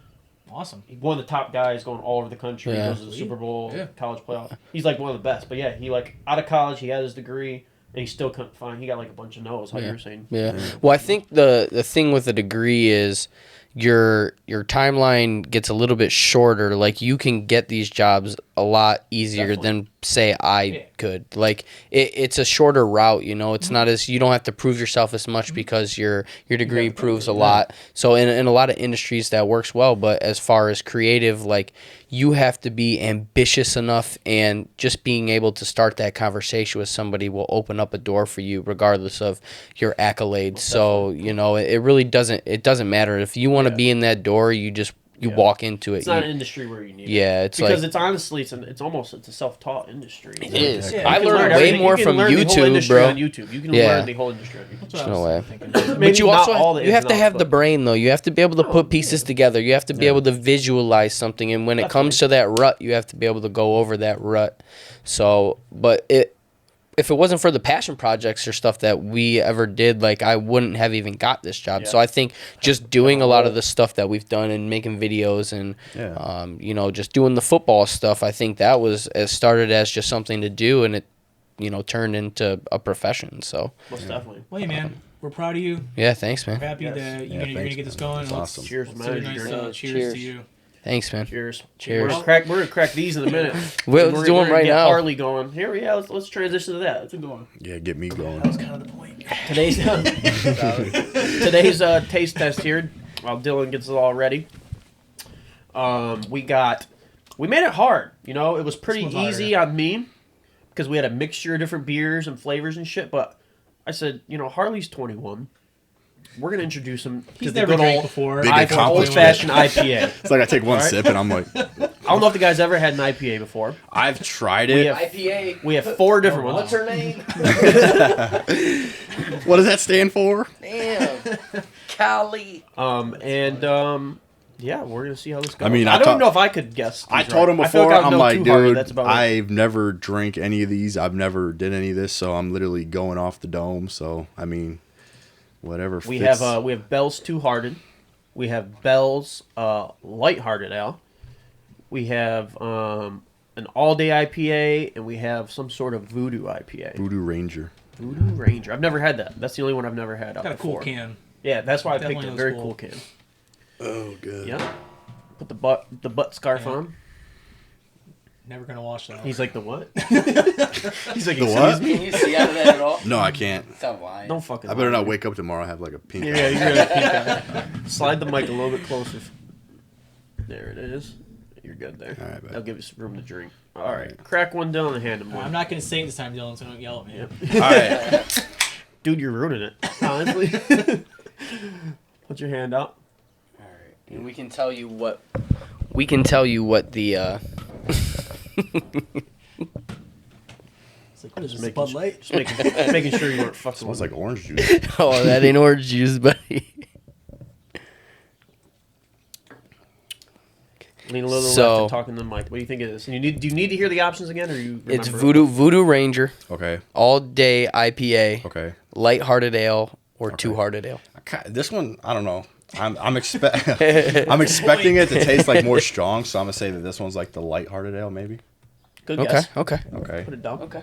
Awesome. one of the top guys going all over the country. Yeah. He goes to the Super Bowl, Yeah. college playoff. He's like one of the best. But yeah, he like out of college, he had his degree, and he still couldn't find. He got like a bunch of no's. How you were saying? Yeah. Well, I think the thing with a degree is your timeline gets a little bit shorter. Like you can get these jobs a lot easier Definitely. than say I could. Like it's a shorter route, you know. It's not as you don't have to prove yourself as much because your degree proves a lot. So in a lot of industries that works well, but as far as creative, like you have to be ambitious enough, and just being able to start that conversation with somebody will open up a door for you regardless of your accolades. So, you know, it really doesn't matter if you want to be in that door, you you walk into it. It's not an industry where you need it. Yeah, it's because like it's honestly it's almost a self-taught industry. it is. Yeah, I you can learned learn way everything. more You can from learn the whole YouTube, industry bro. on YouTube. You can Yeah. learn the whole industry on YouTube. That's what I No was way. thinking. Maybe But you not also all the you ins have and to outs, have the but- brain though. You have to be able to put pieces together. You have to be able to visualize something, and when it comes to that rut, you have to be able to go over that rut. So, but if it wasn't for the passion projects or stuff that we ever did, like I wouldn't have even got this job. Yeah. So I think just doing a lot of the stuff that we've done and making videos and you know, just doing the football stuff, I think that was started as just something to do, and it, you know, turned into a profession. So Most definitely. Well, hey, man, we're proud of you. yeah, thanks, We're man. happy Yes. that you're Yeah, gonna thanks, get this man. going. That's Let's awesome. Cheers, do a man. nice cheers Cheers. to you. Thanks, man. Cheers. Cheers. We're gonna crack these in a minute. We're And doing gonna right get now. Harley going. Here we go. Let's transition to that. Let's go on. Yeah, get me going. That's kind of the point. Today's taste test here. While Dylan gets it all ready, we made it hard. You know, it was pretty This one's easy on me because we had a mixture of different beers and flavors and shit. But I said, you know, Harley's 21. We're gonna introduce him to He's the never good drank old before. Big old accomplishment. fashioned IPA. It's like I take one Alright. sip and I'm like, I don't know if the guys ever had an IPA before. I've tried We it. have IPA. we have 4 different ones. her name? What does that stand for? Damn. Cali. Yeah, we're gonna see how this goes. I mean, I I don't thought- know if I could guess. I these told right. him I feel before, like I I'm know like, 2 Harley, dude, that's about it. I've never drank any of these. I've never did any of this, so I'm literally going off the dome. So, I mean, whatever We fits. have Bell's Two Hearted. We have Bell's Lighthearted Ale. We have an All Day IPA, and we have some sort of Voodoo IPA. Voodoo Ranger. Voodoo Ranger. I've never had that. That's the only one I've never had. Got a cool before. can. Yeah, that's why I picked Definitely it. looks Very cool. cool can. Oh, good. Yeah. Put the butt scarf Yeah. on. Never gonna wash that. He's like, the what? He's like, The excuse what? me? Can you see out of that at all? No, I can't. Stop lying. Don't fucking I better lie. not wake up tomorrow and have like a pink eye. Yeah, you're gonna peek out. Slide the mic a little bit closer. There it is. You're good there. All right, bud. That'll give you some room to drink. All right, crack one down and hand him I'm one. not gonna say it this time, Dylan, so don't yell at me. All right. Dude, you're ruining it. Honestly. Put your hand out. All right. And we can tell you what. We can tell you what the. It's like, what is Just this, making, Bud Light? just making sure you weren't fucking Smells with like orange juice. Oh, that ain't orange juice, buddy. Lean a little So- left and talking to the mic. What do you think it is? Do you need to hear the options again, or you? It's remember it? Voodoo Ranger, Okay. All Day IPA, Okay. Lighthearted Ale, or Okay. Two Hearted Ale. This one, I don't know. I'm I'm expecting it to taste like more strong, so I'm gonna say that this one's like the lighthearted ale, maybe. Good Okay, guess. okay. Okay. Put it down. Okay.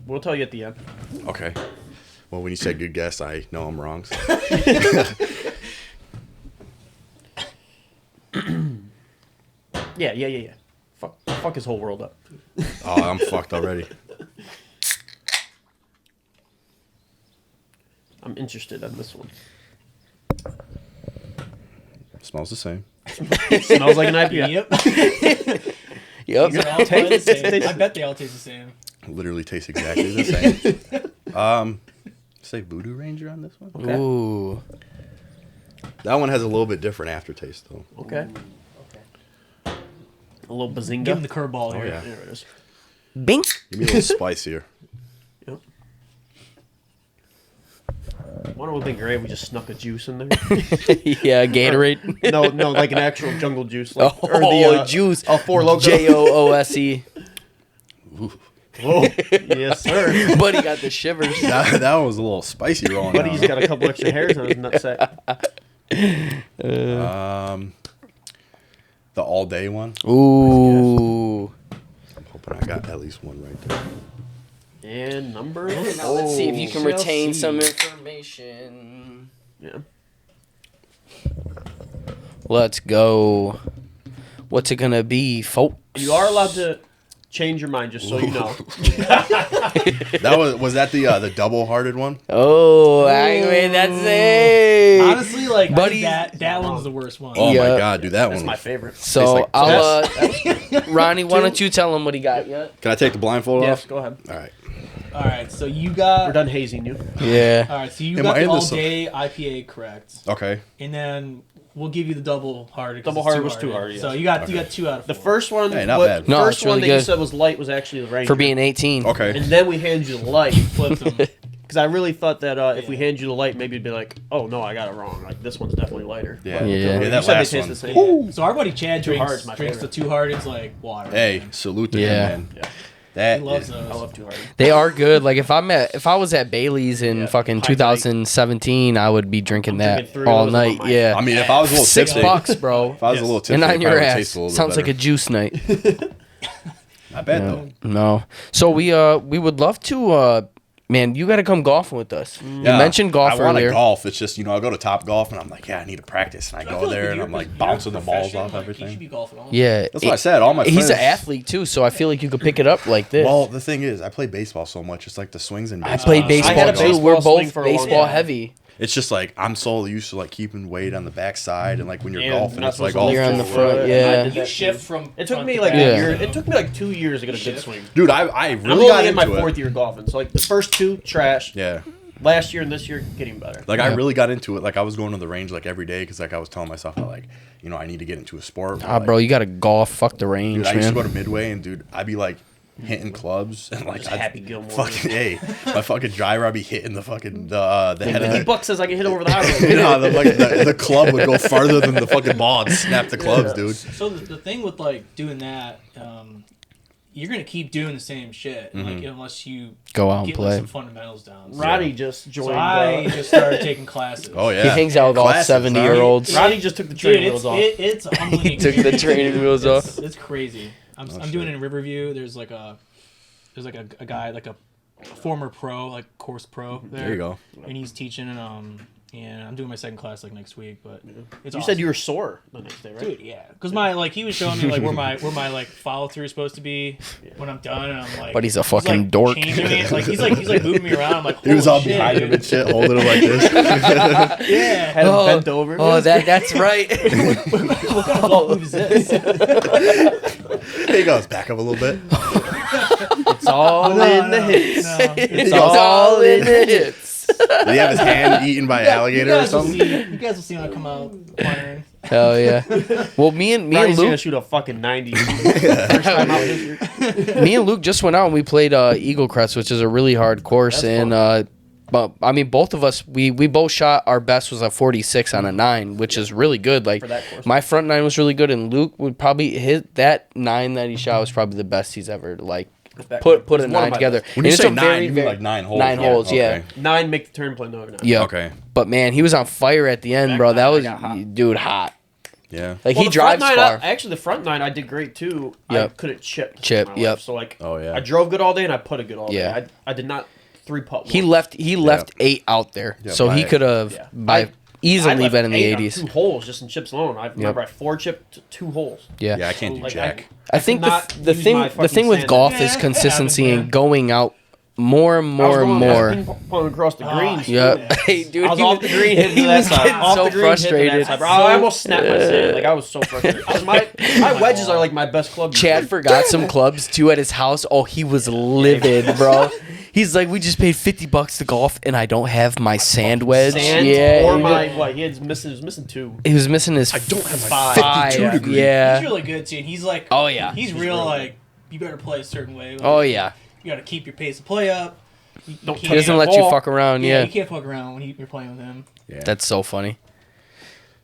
We'll tell you at the end. Okay. Well, when you said good guess, I know I'm wrong. So. Yeah. Fuck his whole world up. Oh, I'm fucked already. I'm interested in this one. Smells the same. Smells like an IPA. Yep. Yep. They all taste the same. I bet they all taste the same. Literally tastes exactly the same. Say Voodoo Ranger on this one. Okay. Ooh. That one has a little bit different aftertaste, though. Okay. A little bazinga. Give him the curveball Oh here. yeah. There it is. Bink. Give me a little spicier. Yep. One would be great if we just snuck a juice in there. Yeah, Gatorade. no, like an actual jungle juice. Like, Oh, juice. Four Loko. JOOSE. Whoa. Yes, sir. Buddy got the shivers. That was a little spicy rolling Buddy's down. got a couple extra hairs on his nutsack. The all day one. Ooh. I'm hoping I got at least one right there. And number. Now let's see if you can Shall retain see. some information. Yeah. Let's go. What's it gonna be, folks? You are allowed to change your mind, just so you know. That was that the double hearted one? Oh, I made that save. Honestly, like, Buddy- that one's the worst one. Oh Yeah. my god, dude, that That's one. my favorite. So like- I'll Ronnie, why don't you tell him what he got yet? Can I take the blindfold Yes, off? go ahead. All right. All right, so you We're got. done hazing you. Yeah. All right, so you Am got I the in all this- day IPA correct, Okay. and then we'll give you the double hard. Double hard was too hard, yes. So you got 2 out of 4. The first one, Hey, not bad. No, first it's really one that you good. said was light was actually the Ranger. For being 18. Okay. And then we handed you the light. flipped them. Because I really thought that if we hand you the light, maybe it'd be like, oh no, I got it wrong. Like this one's definitely lighter. Yeah. But, Yeah. Yeah, you that said last they taste one. the same. Yeah. So our buddy Chad Too hard drinks is my the favorite. Too Hard. It's like water. Hey, man. salute to Yeah. him, man. Yeah. That He loves is- those. I love Too Hard. They are good. Like if I was at Bailey's in Yeah. fucking High night. 2017, I would be drinking I'm that drinking 3 all of those on night. my- Yeah. I mean, if I was a little tipsy, $6, bro. if I was a little tipsy, And on it your probably would ass. taste a little Sounds bit like a juice night. Not bad though. No. So we would love to man, you got to come golfing with us. You mentioned golf I want earlier. to golf. It's just, I go to Top Golf and I'm like, yeah, I need to practice. And I I go feel there like and you're I'm like a bouncing the balls professional, off like, You everything. should be golfing all. Yeah. That's what I said. All my friends. He's an athlete too, so I feel like you could pick it up like this. Well, the thing is, I play baseball so much. It's like the swings and I baseball. played I baseball had a too. baseball We're swing both for a long baseball time. heavy. It's just like I'm so used to like keeping weight on the backside and like when you're And golfing, not it's like supposed to all lift You're on the forward. front, And yeah. I did You that shift too. from. It took front me to like back. a Yeah. year. It took me like 2 years to get a good swing. Dude, I I'm really got only in my into it. 4th year golfing, so like the first 2 trash. Yeah. Last year and this year getting better. Like I Yeah. really got into it. Like I was going to the range like every day because like I was telling myself that like I need to get into a sport. Ah, bro, you got to golf. Fuck the range, Dude, I used to man. go to Midway and dude, I'd be like hitting clubs and like Just Happy Gilmore. fucking my fucking driver, I'd be hitting the fucking the head of The the. buck says I can hit over the highway. The club would go farther than the fucking ball and snap the clubs, dude. So the thing with like doing that, you're gonna keep doing the same shit, like unless you Go out and get play. like, some fundamentals down. So, Roddy just joined. so I just started taking classes. Oh yeah, He hangs out with all Classes, 70-year-olds. Roddy just took the Dude, training it's wheels off. it's a humbling. He took the training wheels off. It's crazy. I'm doing it in Riverview. There's like a guy like a former pro, like course pro there. There you go. And he's teaching and I'm doing my second class like next week, but it's You awesome. said you were sore the next day, right? Dude, yeah, because he was showing me like where my like follow through is supposed to be when I'm done, and I'm like, But he's a fucking like, dork. changing me. Like he's like moving me around. I'm like, He was all holy shit, behind him dude. and shit, holding him like this. Yeah. Had him bent over. Oh, that's right. What kind of ball move is this? He goes back up a little bit. It's all in the hits. No, It's all in the hips. Did he have his hand eaten by an alligator or you something? guys will see when I come out firing. Hell yeah. Well, me and Roddy's gonna Luke, shoot a fucking 90. First time out this year. me and Luke just went out and we played Eagle Crest, which is a really hard course. That's And but I mean, both of us, we both shot. Our best was a 46 on a 9, which is really good. Like For that course. my front 9 was really good, and Luke would probably hit that 9 that he shot was probably the best he's ever like put It's a one 9 of my together. best. When And you it's say a 9, you mean like 9 holes? 9 holes, yeah. Okay. 9 make the turn play no. Yeah. Okay. But man, he was on fire at the end, Back bro. That 9, I was got hot. dude hot. Yeah. Like Well, he the drives front 9, far. actually, the front 9 I did great too. I Yep. couldn't chip. Chip, my yep. life. So like, Oh, yeah. I drove good all day and I put a good all Yeah. day. I did not 3-putt. He once. left 8 out there, Yeah, so he by- could have Yeah. by I easily left been in the 8 on 80s. 2 holes just in chips alone. I remember I 4-chipped 2 holes. Yeah. Yeah, I can't do Like, jack. I think could not the use thing my the thing fucking with sand. golf Yeah, is it consistency happens, and man. going out more and I was more and going- I more. was ping-ponging across the greens. Yeah. Yeah. Hey, dude, I was he off the green, hitting he to that was side. getting Off so the green, hitting to that frustrated. side, bro. I almost snapped my sand. Like I was so frustrated. 'Cause my wedges are like my best club. Chad forgot some clubs too at his house. Oh, he was livid, bro. He's like, we just paid $50 to golf, and I don't have my sand wedge. Sand yeah, or he my was- what? He was missing 2. he was missing his. I don't have my 5. 52 degree. Yeah. He's really good too. And he's like, Oh yeah. he's real like, you better play a certain way. Like, Oh yeah. You got to keep your pace of play up. You Don't can't- He doesn't let you ball. fuck around. Yeah, Yeah. you can't fuck around when you're playing with him. Yeah. That's so funny.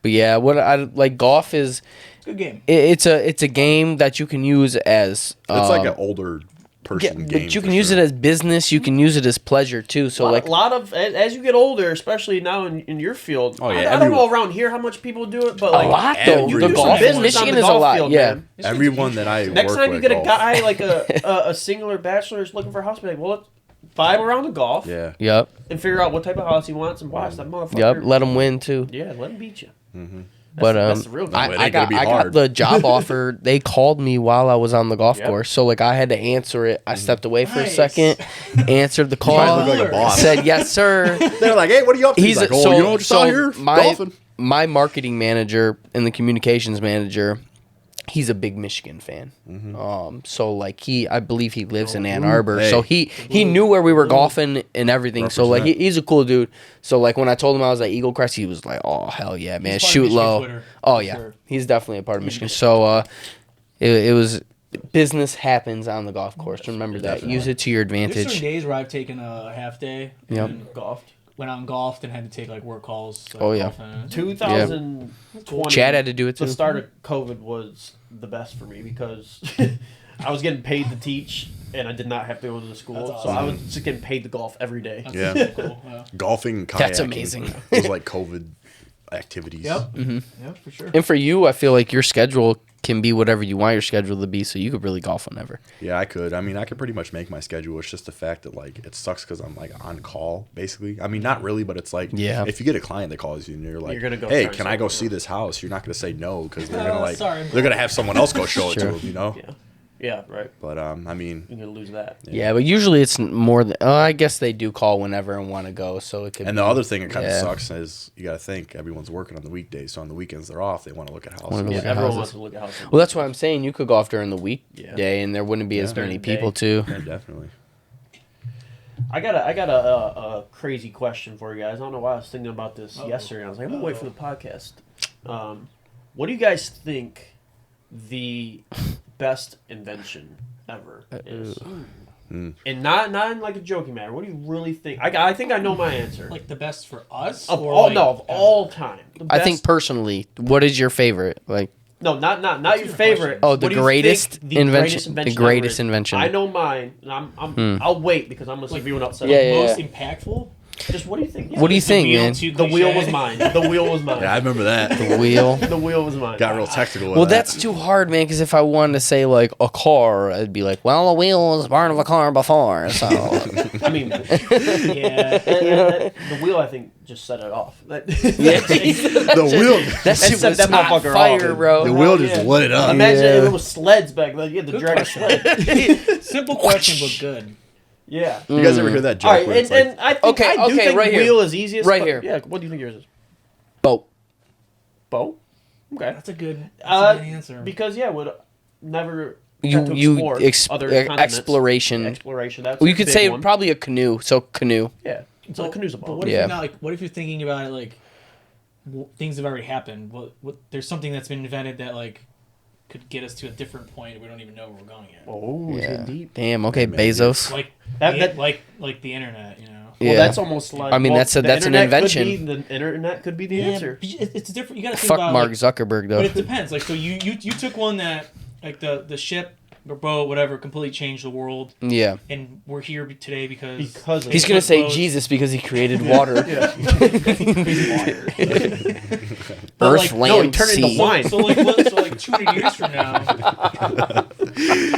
But yeah, what I like golf is Good game. it's a game that you can use as It's like an older person yeah, game. but you for can use sure. it as business. You can use it as pleasure too. So like a lot of as you get older, especially now in your field. Oh, yeah, I don't everyone- know around here how much people do it, but like a lot though. every- The You golf do in some business on Michigan the is a golf lot. field, Yeah. man. Everyone that I Next work time you with get a golf. guy like a singular bachelor is looking for a house, be like, well, let's vibe around the golf Yeah. Yep. and figure out what type of house he wants and watch that motherfucker. Yep. Let them win too. Yeah, let him beat you. But that's the real game. it ain't gonna be I got hard. the job offer. They called me while I was on the golf Yep. course, so like I had to answer it. I stepped away for a Nice. second, answered the Probably call, look like a boss. said yes sir. They're like, hey, what are you up to? He's like, oh, so, you know what you saw so here? my Golfing. my marketing manager and the communications manager he's a big Michigan fan. So like I believe he lives in Ann Arbor. Hey. So he knew where we were golfing and everything. So like he's a cool dude. So like when I told him I was at Eagle Crest, he was like, "Oh hell yeah, man, He's part of shoot Michigan low." Twitter, Oh for yeah, sure. he's definitely a part of Michigan. So it was business happens on the golf course. Remember that. Use it to your There's certain advantage. days where I've taken a half day Yep. and went out and golfed and had to take like work calls. Like, Oh, yeah. golfing. 2020. Chad had to do it too. The start of COVID was the best for me because I was getting paid to teach and I did not have to go to the school, That's so I awesome. was just getting paid to golf every day. That's Yeah. super cool. Yeah. Golfing, and kayaking. That's amazing. Those like COVID activities. Yep. Yeah, for sure. And for you, I feel like your schedule can be whatever you want your schedule to be, so you could really golf whenever. Yeah, I could. I mean, I could pretty much make my schedule. It's just the fact that like it sucks because I'm like on call basically. I mean, not really, but it's like if you get a client that calls you and you're like, You're gonna go "Hey, try can I go something, see this house?" You're not gonna say no because they're gonna like sorry, I'm they're gonna have someone else go show it to Sure. them, you know. Yeah, right. But I mean, You're gonna lose that. Yeah, but usually it's more than. I guess they do call whenever and want to go, so it could. and be, the other thing that kind of yeah. sucks is you got to think everyone's working on the weekdays, so on the weekends they're off. They want to look at houses. Wanna Yeah, look at everyone houses. wants to look at houses. Well, that's what I'm saying. You could go off during the weekday, Yeah. and there wouldn't be as many During the day. people too. Yeah, definitely. I got a crazy question for you guys. I don't know why I was thinking about this yesterday. I was like, I'm gonna wait for the podcast. What do you guys think the best invention ever is? And not in like a joking manner. What do you really think? I think I know my answer. Like the best for us? Of or all like, of all time. The I think best- personally, what is your favorite? Like, no, not your your favorite. oh, What the do you greatest think invention. The ever greatest is? invention. I know mine, and I'll wait because I'm gonna see everyone else. Yeah, yeah. most impactful? Just what do you think? What do you The think, wheel man? too The wheel cliche? was mine. The wheel was mine. Yeah, I remember that. The wheel. The wheel was mine. Got real technical. with Well, that. that's too hard, man. Because if I wanted to say like a car, I'd be like, well, a wheel was part of a car before, so. I mean, Yeah. the wheel I think just set it off. Yeah. the wheel. That shit set was that on motherfucker fire, off. bro. The wheel just lit it up. Imagine Yeah. if it was sleds back then. You had to drag a sled. Simple question, but good. Yeah. You guys ever hear that joke? All right, where it's and I think Okay, I do okay, think right here. wheel is easiest. Right but- here. Yeah. What do you think yours is? Boat. Boat. Okay. That's a good answer. Because would never You have to you explore other continents. exploration. Exploration. That's Well, you a could big say one. probably a canoe. So canoe. Yeah. So canoe's a But boat. what if Yeah. you're not like? What if you're thinking about it like things have already happened? What there's something that's been invented that like could get us to a different point. We don't even know where we're going yet. Oh, it's Yeah. getting deep. Damn. Okay, man, Bezos. Like That- like the internet, you know. Well, Yeah. that's almost like. I mean, well, that's the an internet could invention. be- the internet could be the answer. but it's different. You got to think Fuck about Mark like, Zuckerberg though. but it depends. Like, so you took one that like the ship or boat, whatever, completely changed the world, Yeah. and we're here today because Because of He's it. gonna say boats. Jesus because he created water. But, Earth, like, land, no, he turned it into sea. wine. So like 200 years from now,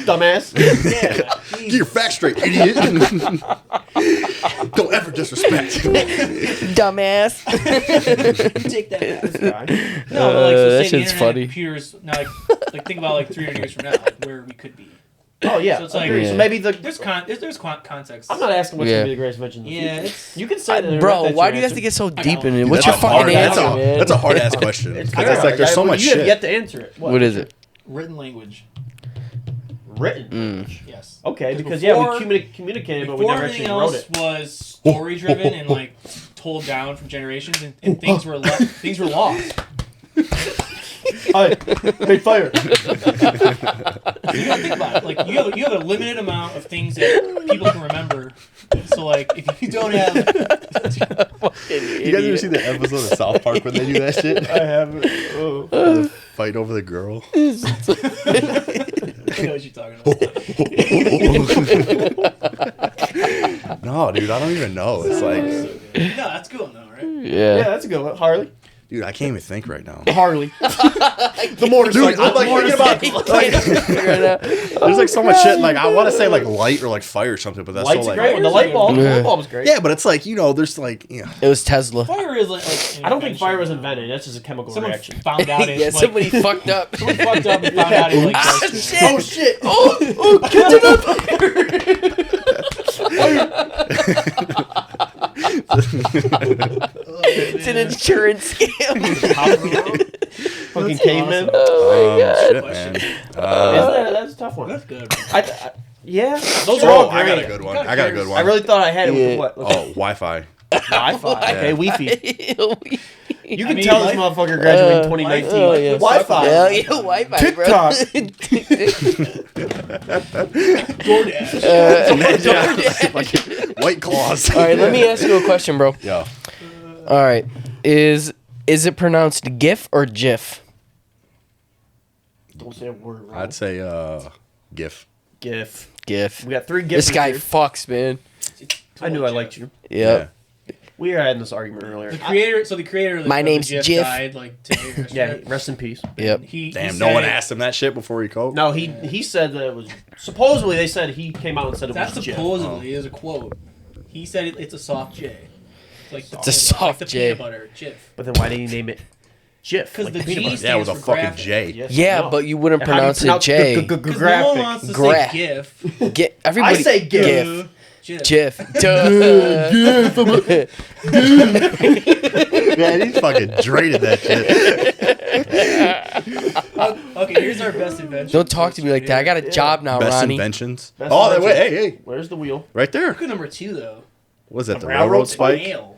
Dumbass. yeah, Get your facts straight, idiot. Don't ever disrespect. Dumbass. take that back. Guy. No, but like, so that say the shit's internet funny. appears now, like think about like 300 years from now, like where we could be. Oh yeah. So it's like- Agreed. Yeah. So maybe There's context. I'm not asking what's Yeah. gonna be the greatest invention. In the Yeah, future. it's You can say that. Bro, why do you have to get so deep in it? What's That's your a hard- fucking answer, man? That's a hard ass question. It's Because it's like there's so much you shit. have yet to answer it. What is it? written language. Written. Yes. Okay, Because because before- we communicated, but we Before never anything actually wrote else it. was story driven and like told down from generations, and things were things were lost. Hey, fire! You gotta think about it. Like you have a limited amount of things that people can remember. So like if you don't have, You guys ever see the episode of South Park when they do that shit? I haven't. Oh. The fight over the girl. I know what you're talking about. No, dude, I don't even know. It's like, No, that's cool though, right? Yeah, Yeah. that's a good one. Harley. dude, I can't even think right now. Harley. The motorcycle. Dude, I'm like thinking about like, there's like so much shit. Like I want to say like light or like fire or something, but that's Light's so a like great one. The light bulb. The Yeah. light bulb's great. yeah, but it's like there's like It was Tesla. Fire is like I don't think invention. fire was invented. That's just a chemical Someone reaction. found out it. Yeah, like, somebody fucked up. someone fucked up and found out it like. Ah, goes to- shit. Oh shit! Oh, it's an insurance scam. Top of the road. fucking cavemen? Oh my god. Shit, man. That's a tough one. That's good. Yeah, Those are are all all I got a great. good one. I got a good one. I really thought I had it with Yeah. the what? Oh, Wi-Fi. Wi-Fi. Okay, Wi-Fi. You can mean, tell this like- motherfucker graduated in 2019. oh, yeah. Wi-Fi. Hell yeah, Wi-Fi, TikTok. Fucking White Claws. All right, let me ask you a question, bro. Yo. All right, is it pronounced GIF or GIF? Don't say a word wrong. I'd say GIF. GIF. GIF. We got 3 GIFs. This guy here. fucks, man. I knew I liked you. Yep. We were having this argument earlier. The creator of the, My of the name's GIF Jif. died like today or Yeah, yesterday. rest in peace. Yep. He Damn, said, no one asked him that shit before he called. No, he said that it was supposedly they said he came out and said it That's was Jif. supposedly is a quote. He said it's a soft J. It's a soft the J. peanut butter, Jif. But then why didn't he name it Jif? Because the peanut G butter? stands Yeah, with a for fucking graphic. J. Yes, Yeah, no. but you wouldn't And how do you pronounce it J. Because no one graphic. wants to Gra- say GIF. Get everybody. I say GIF. Jif. GIF. Man, he's fucking drained that shit. Okay, here's our best invention. Don't talk to me like that. I got a job now, Best Ronnie. inventions. Best Oh, invention. wait, hey, Where's the wheel? right there. Look at number 2 though. Was that the railroad railroad spike? Nail.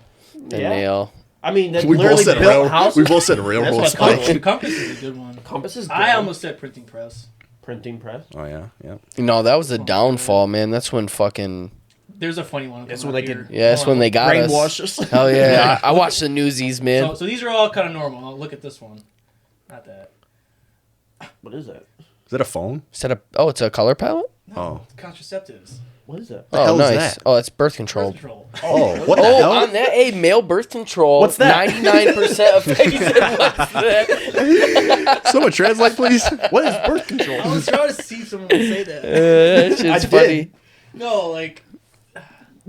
The Yeah. nail. I mean, that We both literally said built railroad. houses. We both said That's railroad what spike. The compass is a good one. Compass is good. I almost said printing press. Printing press. Oh yeah, yeah. No, that was the downfall, man. That's when fucking. There's a funny one. That's coming when up they here. Yeah, that's when they got us. Brainwash us. Hell yeah. I watched the newsies, man. So these are all kind of normal. I'll look at this one. Not that. What is that? Is that a phone? Oh, it's a color palette? Oh. Contraceptives. What is that? Oh, hell is nice. that? Oh, it's birth control. Birth control. Oh, what the Oh, hell? on that, hey, male birth control. What's that? 99% effective. What's that? Someone translate, please. What is birth control? I was trying to see if someone would say that. That shit's I funny. did. No, like,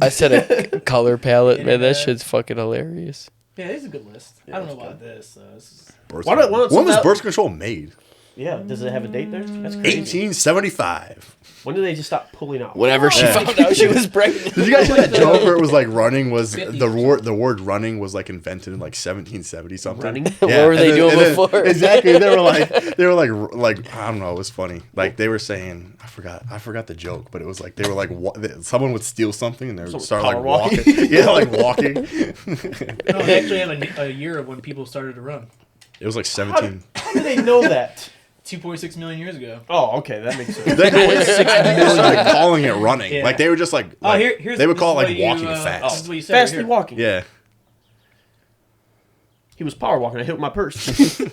I said a color palette, man. That Yeah. shit's fucking hilarious. yeah, this is a good list. I don't know about this. This is, Birth Why control. don't When was some- birth control made? Yeah, does it have a date there? That's crazy. 1875. When did they just stop pulling out? Whenever she Yeah. found out she was pregnant. Did you guys see that joke where it was like running was 50. the word running was like invented in like 1770 something? Running? What were they doing and then- before? Exactly. They were like I don't know. It was funny. Like they were saying, I forgot the joke, but it was like they were like someone would steal something and they would Someone start like power walking. walking. Yeah, like walking. no, they actually have a year of when people started to run. It was like 17. How did they know that? 2.6 million years ago. Oh, okay, that makes sense. They were 6 million like calling it running. Yeah. Like they were just like, Oh, here's they would this call it is like what walking you, fast. This is what you said right Fastly here. walking. Yeah. He was power walking. I hit my purse. Wait,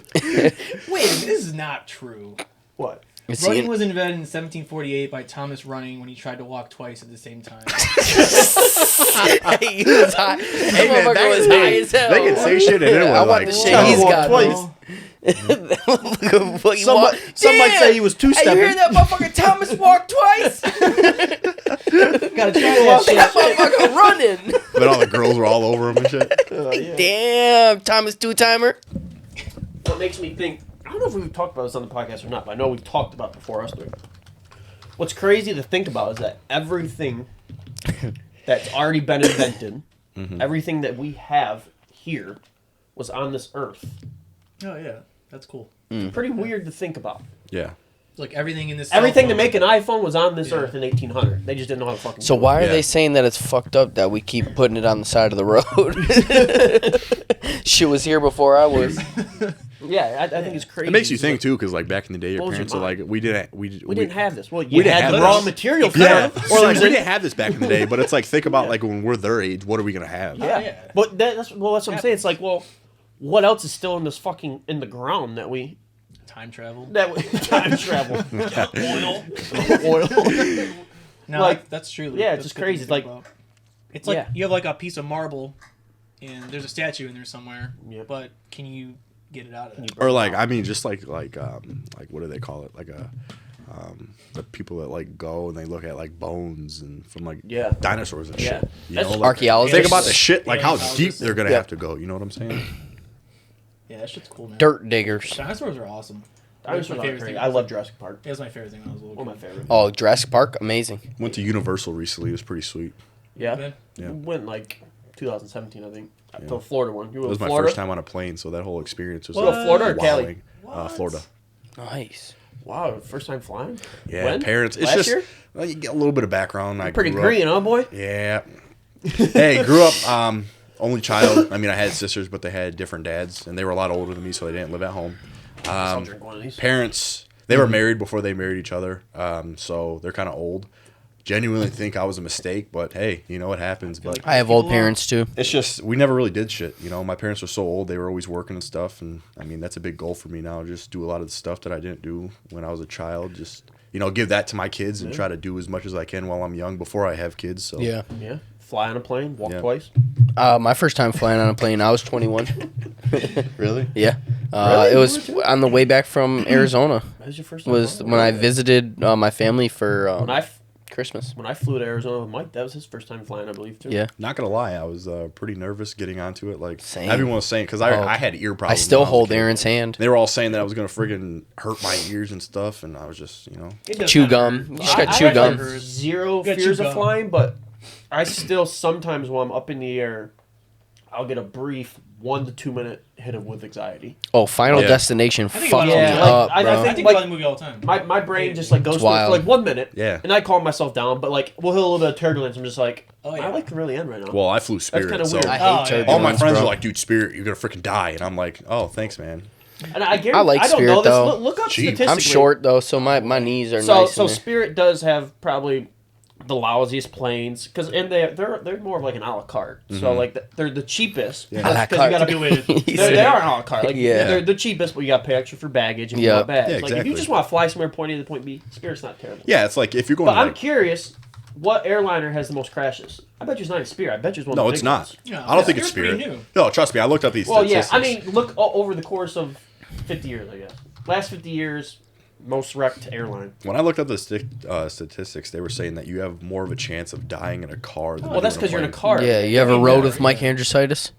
this is not true. What? It's Running the- was invented in 1748 by Thomas Running when he tried to walk twice at the same time. Hey, he was high. Hey, man, motherfucker was high as hell. They can say shit and it I was want like, the shit he's walk got. twice. Bro. What you Some want? might Damn! say he was Hey, you two-stepping. hear that motherfucker Thomas walk twice? Gotta try That motherfucker running. but all the girls were all over him and shit. Damn, Thomas two-timer. What makes me think, I don't know if we've talked about this on the podcast or not, but I know we've talked about it before us three. What's crazy to think about is that everything that's already been invented, everything that we have here, was on this earth. Oh yeah, that's cool. Pretty weird to think about. Yeah. Like everything in this. Everything to cell phone- make an iPhone was on this Yeah. earth in 1800. They just didn't know how to fucking So do it. why are Yeah. they saying that it's fucked up that we keep putting it on the side of the road? Shit was here before I was. Yeah, I think it's crazy. It makes you think too, because like back in the day, your Blows your parents are like, mind. we didn't have this. Well, you didn't had have the this. raw material for Yeah, it. or like we Susan. didn't have this back in the day, but it's like think about like when we're their age, what are we gonna have? Yeah. Yeah. But that's what I'm saying. It's like, well, what else is still in this fucking in the ground that we Time travel. time travel Oil. oil? No, Like, that's true. yeah, That's it's just good to crazy. It's think like- about. It's like yeah. you have like a piece of marble, and there's a statue in there somewhere. Yep. But can you get it out of there? Or like I mean, just like what do they call it? Like the people that like go and they look at like bones and from like Yeah. dinosaurs and Yeah. shit. You That's know, like, Archaeologists. think about the shit like how Archaeologists. deep they're gonna Yeah. have to go. You know what I'm saying? Yeah, that shit's cool, man. Dirt diggers. Dinosaurs are awesome. Dinosaurs That's my are favorite crazy. thing. I love Jurassic Park. It was my favorite thing when I was a little One of kid. my favorite. Oh, Jurassic Park, amazing. Went to Universal recently. It was pretty sweet. Yeah. Yeah. Yeah. We went like 2017, I think. Yeah. The Florida one. You It went was to my Florida? first time on a plane, so that whole experience was You go like, Florida or Cali? wowing. Florida. Nice. Wow, first time flying? Yeah, When? parents. It's Last just year? well, you get a little bit of background. I Pretty grew green, Up, huh, boy? yeah. Hey, grew up only child. I mean, I had sisters, but they had different dads, and they were a lot older than me, so they didn't live at home. I'll drink one of these. Parents, they were married before they married each other, so they're kind of old. Genuinely think I was a mistake, but hey, you know what happens. But I have old parents too. it's just we never really did shit. You know, my parents were so old; they were always working and stuff. And I mean, that's a big goal for me now. Just do a lot of the stuff that I didn't do when I was a child. Just give that to my kids and try to do as much as I can while I'm young before I have kids. So Yeah. Yeah. Fly on a plane, walk Yeah. twice. My first time flying on a plane, I was 21. really, Yeah. Really? It You was were too? on the way back from Arizona. That was your first time Was flying? when I visited my family for Christmas. Christmas. When I flew to Arizona with Mike, that was his first time flying, I believe, too. Yeah. not gonna lie, I was pretty nervous getting onto it. Like Same. everyone was saying, because Oh. I had ear I problems. still when was a hold kid. Aaron's hand. They were all saying that I was gonna friggin' hurt my ears and stuff, and I was just, It does Chew kinda gum. hurt. You just got I chew have, gum. like, zero Got fears chew of gum. flying, but I still sometimes when I'm up in the air, I'll get a brief 1 to 2 minute hit of with anxiety. Oh, Final Yeah. Destination think fucked me about it. Yeah, like, up, I bro. I think think like about the movie all the time. my brain just like goes It's through it for wild. like 1 minute. Yeah. And I calm myself down, but like we'll hit a little bit of turbulence. I'm just like, Oh, I yeah. like to really end right now. Well, I flew Spirit, kinda so weird. I hate Oh, yeah. turbulence, all my friends bro. were like, "Dude, Spirit, you're gonna freaking die," and I'm like, "Oh, thanks, man." And I guarantee, I like I don't Spirit, know this. though. Look up Cheap. statistically. I'm short though, so my knees are So nice. so in there. Spirit does have probably the lousiest planes because they're more of like an a la carte. So like they're the cheapest. Yeah. A la Because you gotta That's a good way to. He They said- are an a la carte. Like, Yeah. they're the cheapest, but you got to pay extra for baggage and Yeah. yeah. bags. Yeah, Like if you exactly. just want to fly somewhere point A to point B, Spirit's not terrible. Yeah, it's like if you're going. But to, I'm like, curious, what airliner has the most crashes? I bet you it's not a Spirit. I bet you it's one. no, of the it's big not. ones. Yeah, I don't think it's Spirit's Spirit. pretty No, trust me. I looked up these. Well, yeah. statistics. I mean, look over the course of 50 years. I guess last 50 years, most wrecked airline. When I looked up the statistics, they were saying that you have more of a chance of dying in a car. Than Well, that's because you're in a car. Yeah, you ever Yeah, rode with yeah. Mike Andrositis?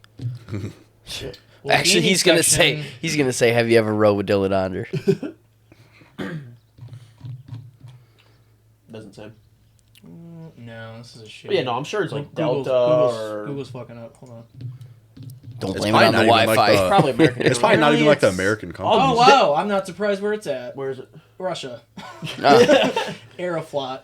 Shit. Well, Actually, gaming section- he's gonna say, have you ever rode with Dylan Onder? Doesn't say. No, this is a shit. But yeah, no, I'm sure it's like Google's, Delta or Google's fucking up. Hold on. Don't It's blame it probably on the not even like Wi-Fi. the- probably American. It's probably not Really? even like the It's- American company. Oh wow, I'm not surprised where it's at. Where is it? Russia. Aeroflot.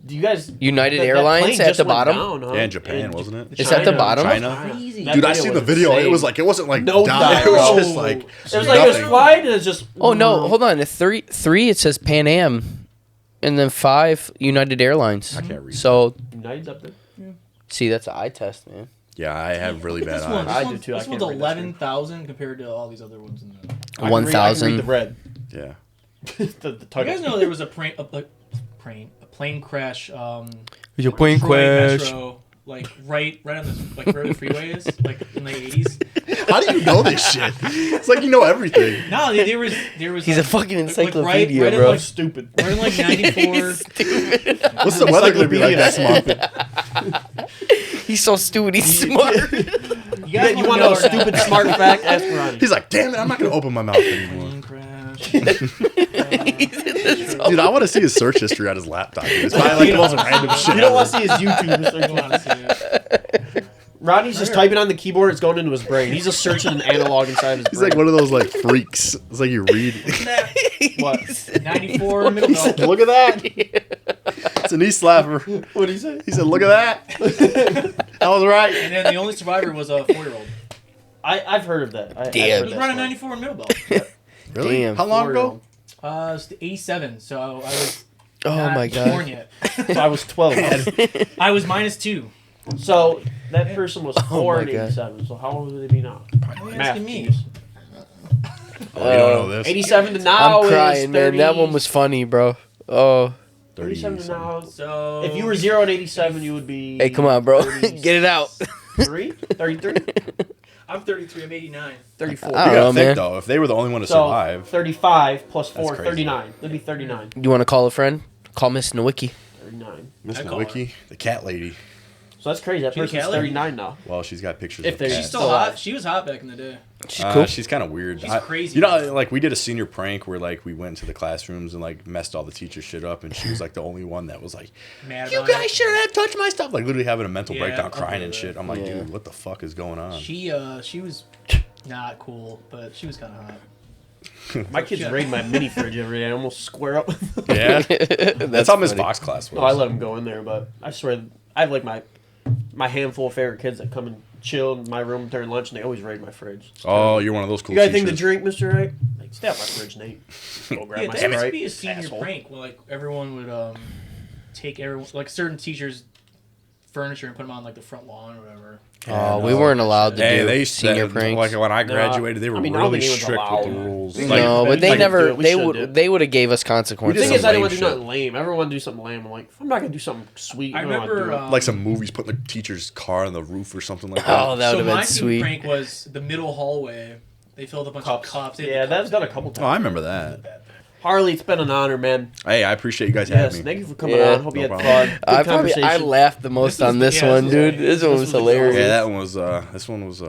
Do you guys? United that Airlines plane at just the went bottom? down, huh? Yeah, in Japan, wasn't it? Is that the bottom? China? Crazy. That Dude, I video seen the was video. insane. It was like it wasn't like No down. dive. It was No. just like It was like it was nothing. flying and it's just. Oh no, hold on. The three it says Pan Am, and then 5 United Airlines. I can't read. So United's up there. see, that's an eye test, man. Yeah, I have really bad This one, eyes. I this do one's, too, I this can't one's read that screen. 11,000 compared to all these other ones in the. I can read- I can 1,000. read the red. Yeah. the You target. guys know there was a plane crash. It's a Detroit Metro, like right on the like where the freeway is, like in the 80s. How do you know this shit? It's like you know everything. No, there was. He's a fucking like, encyclopedia, right in, bro. like, Stupid. Right in like 94. What's the weather gonna be like next month? He's so stupid. He's smart. You Yeah, guys you want know a stupid smart fact? Ask Ronnie. He's like, damn it, I'm not gonna open my mouth anymore. Plane crash. Dude, I want to see his search history on his laptop. Dude. It's probably like the most random shit. You don't ever. want to see his YouTube. I don't want to see it. Ronnie's just typing on the keyboard. It's going into his brain. He's just searching an analog inside his He's brain. like one of those like freaks. It's like you read. What? 94 middle belt. Look at that. It's a knee slapper. What did he say? He said, "Look at that." That was right. And then the only survivor was a 4-year-old. I've heard of that. I've Damn. heard He was that running story. 94 in middle belt. Really? Damn. How long ago? It's 87, so I was Oh not my god. born yet. So I was 12. I was -2. So that person was 4 my and God. 87. So how old would they be now? Why are you Math. asking me? Oh, you don't know this. 87 to now I'm is crying, 30, man. That one was funny, bro. Oh, 87 to now. So If you were 0 and 87, you would be. hey, come on, bro. Get it out. 33? 33? I'm 33. I'm 89. 34. I You don't gotta know, think man. though, if they were the only one to So survive, 35 plus 4, crazy. 39. That'd be 39. You want to call a friend? Call Miss Nowicki. 39. Miss I call her. Nowicki, the cat lady. So that's crazy. That She a person's cat lady? 39 now. Well, she's got pictures If of there's- cats. She's still Still hot. alive. She was hot back in the day. She's cool. She's kind of weird. She's crazy. You know, like we did a senior prank where like we went into the classrooms and like messed all the teachers' shit up, and she was like the only one that was like, Mad "You about guys it. shouldn't have touched my stuff." Like literally having a mental Yeah, breakdown, I'll crying do and that. shit. I'm like, Yeah. dude, what the fuck is going on? She was not cool, but she was kind of hot. My kids raid my mini fridge every day. I almost square up with them. Yeah, that's how Miss funny. Fox class was. No, I let them go in there, but I swear, I have like my handful of favorite kids that come and chill in my room during lunch, and they always raid my fridge. Oh, you're one of those cool. You got anything to teachers. drink, Mr. Wright? Like, stay out my fridge, Nate. Go grab Yeah, my that used to Sprite. be a senior asshole. prank where like everyone would take everyone like certain teachers' furniture and put them on like the front lawn or whatever. Oh, we weren't allowed to Hey, do they used senior to, prinks. like when I No, graduated, they were I mean, I don't really think it was strict with the allowed. rules. Like, no, but they like, never. do it. We They should would. do it. They would have gave us consequences. The thing Some is, I didn't lame want to do shit. nothing lame. Everyone want to do something lame. I'm like, if I'm not gonna do something sweet, I I don't want to do remember it. like some movies putting the teacher's car on the roof or something like that. Oh, that would have my been senior sweet. prank was the middle hallway. They filled a bunch of cups. They had Yeah, the that's cups done a in couple Oh, I times. remember that. Harley, it's been an honor, man. Hey, I appreciate you guys Yes, having me. thank you for coming Yeah. on. Hope you No had problem. fun. Good conversation. I laughed the most This was- on this yeah, one, this was dude. funny. This one This was was hilarious. Yeah, that one was. This one was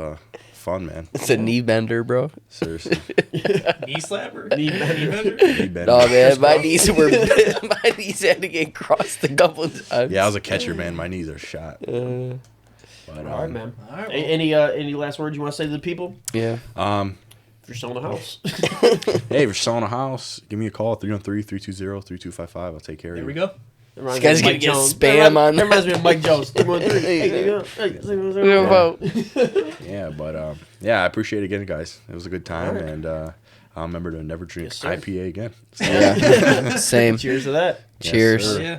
fun, man. It's a knee bender, bro. Seriously. knee slapper. Knee bender. No, man, my knees were. My knees had to get crossed a couple times. Yeah, I was a catcher, man. My knees are shot. But, All right, man. All right, well. Any last words you want to say to the people? Yeah. If you're selling a house. Hey, if you're selling a house, give me a call, 313-320-3255. I'll take care of you. There we go. Reminds This guy's me of gonna Mike get Jones. spam on That reminds me of Mike Jones. 313. Hey, We're gonna vote. Yeah, but yeah, I appreciate it again, guys. It was a good time, All right. and I'll remember to never drink Yes, sir. IPA again. Yeah. Same. Cheers to that. Yes, Cheers. sir. Yeah.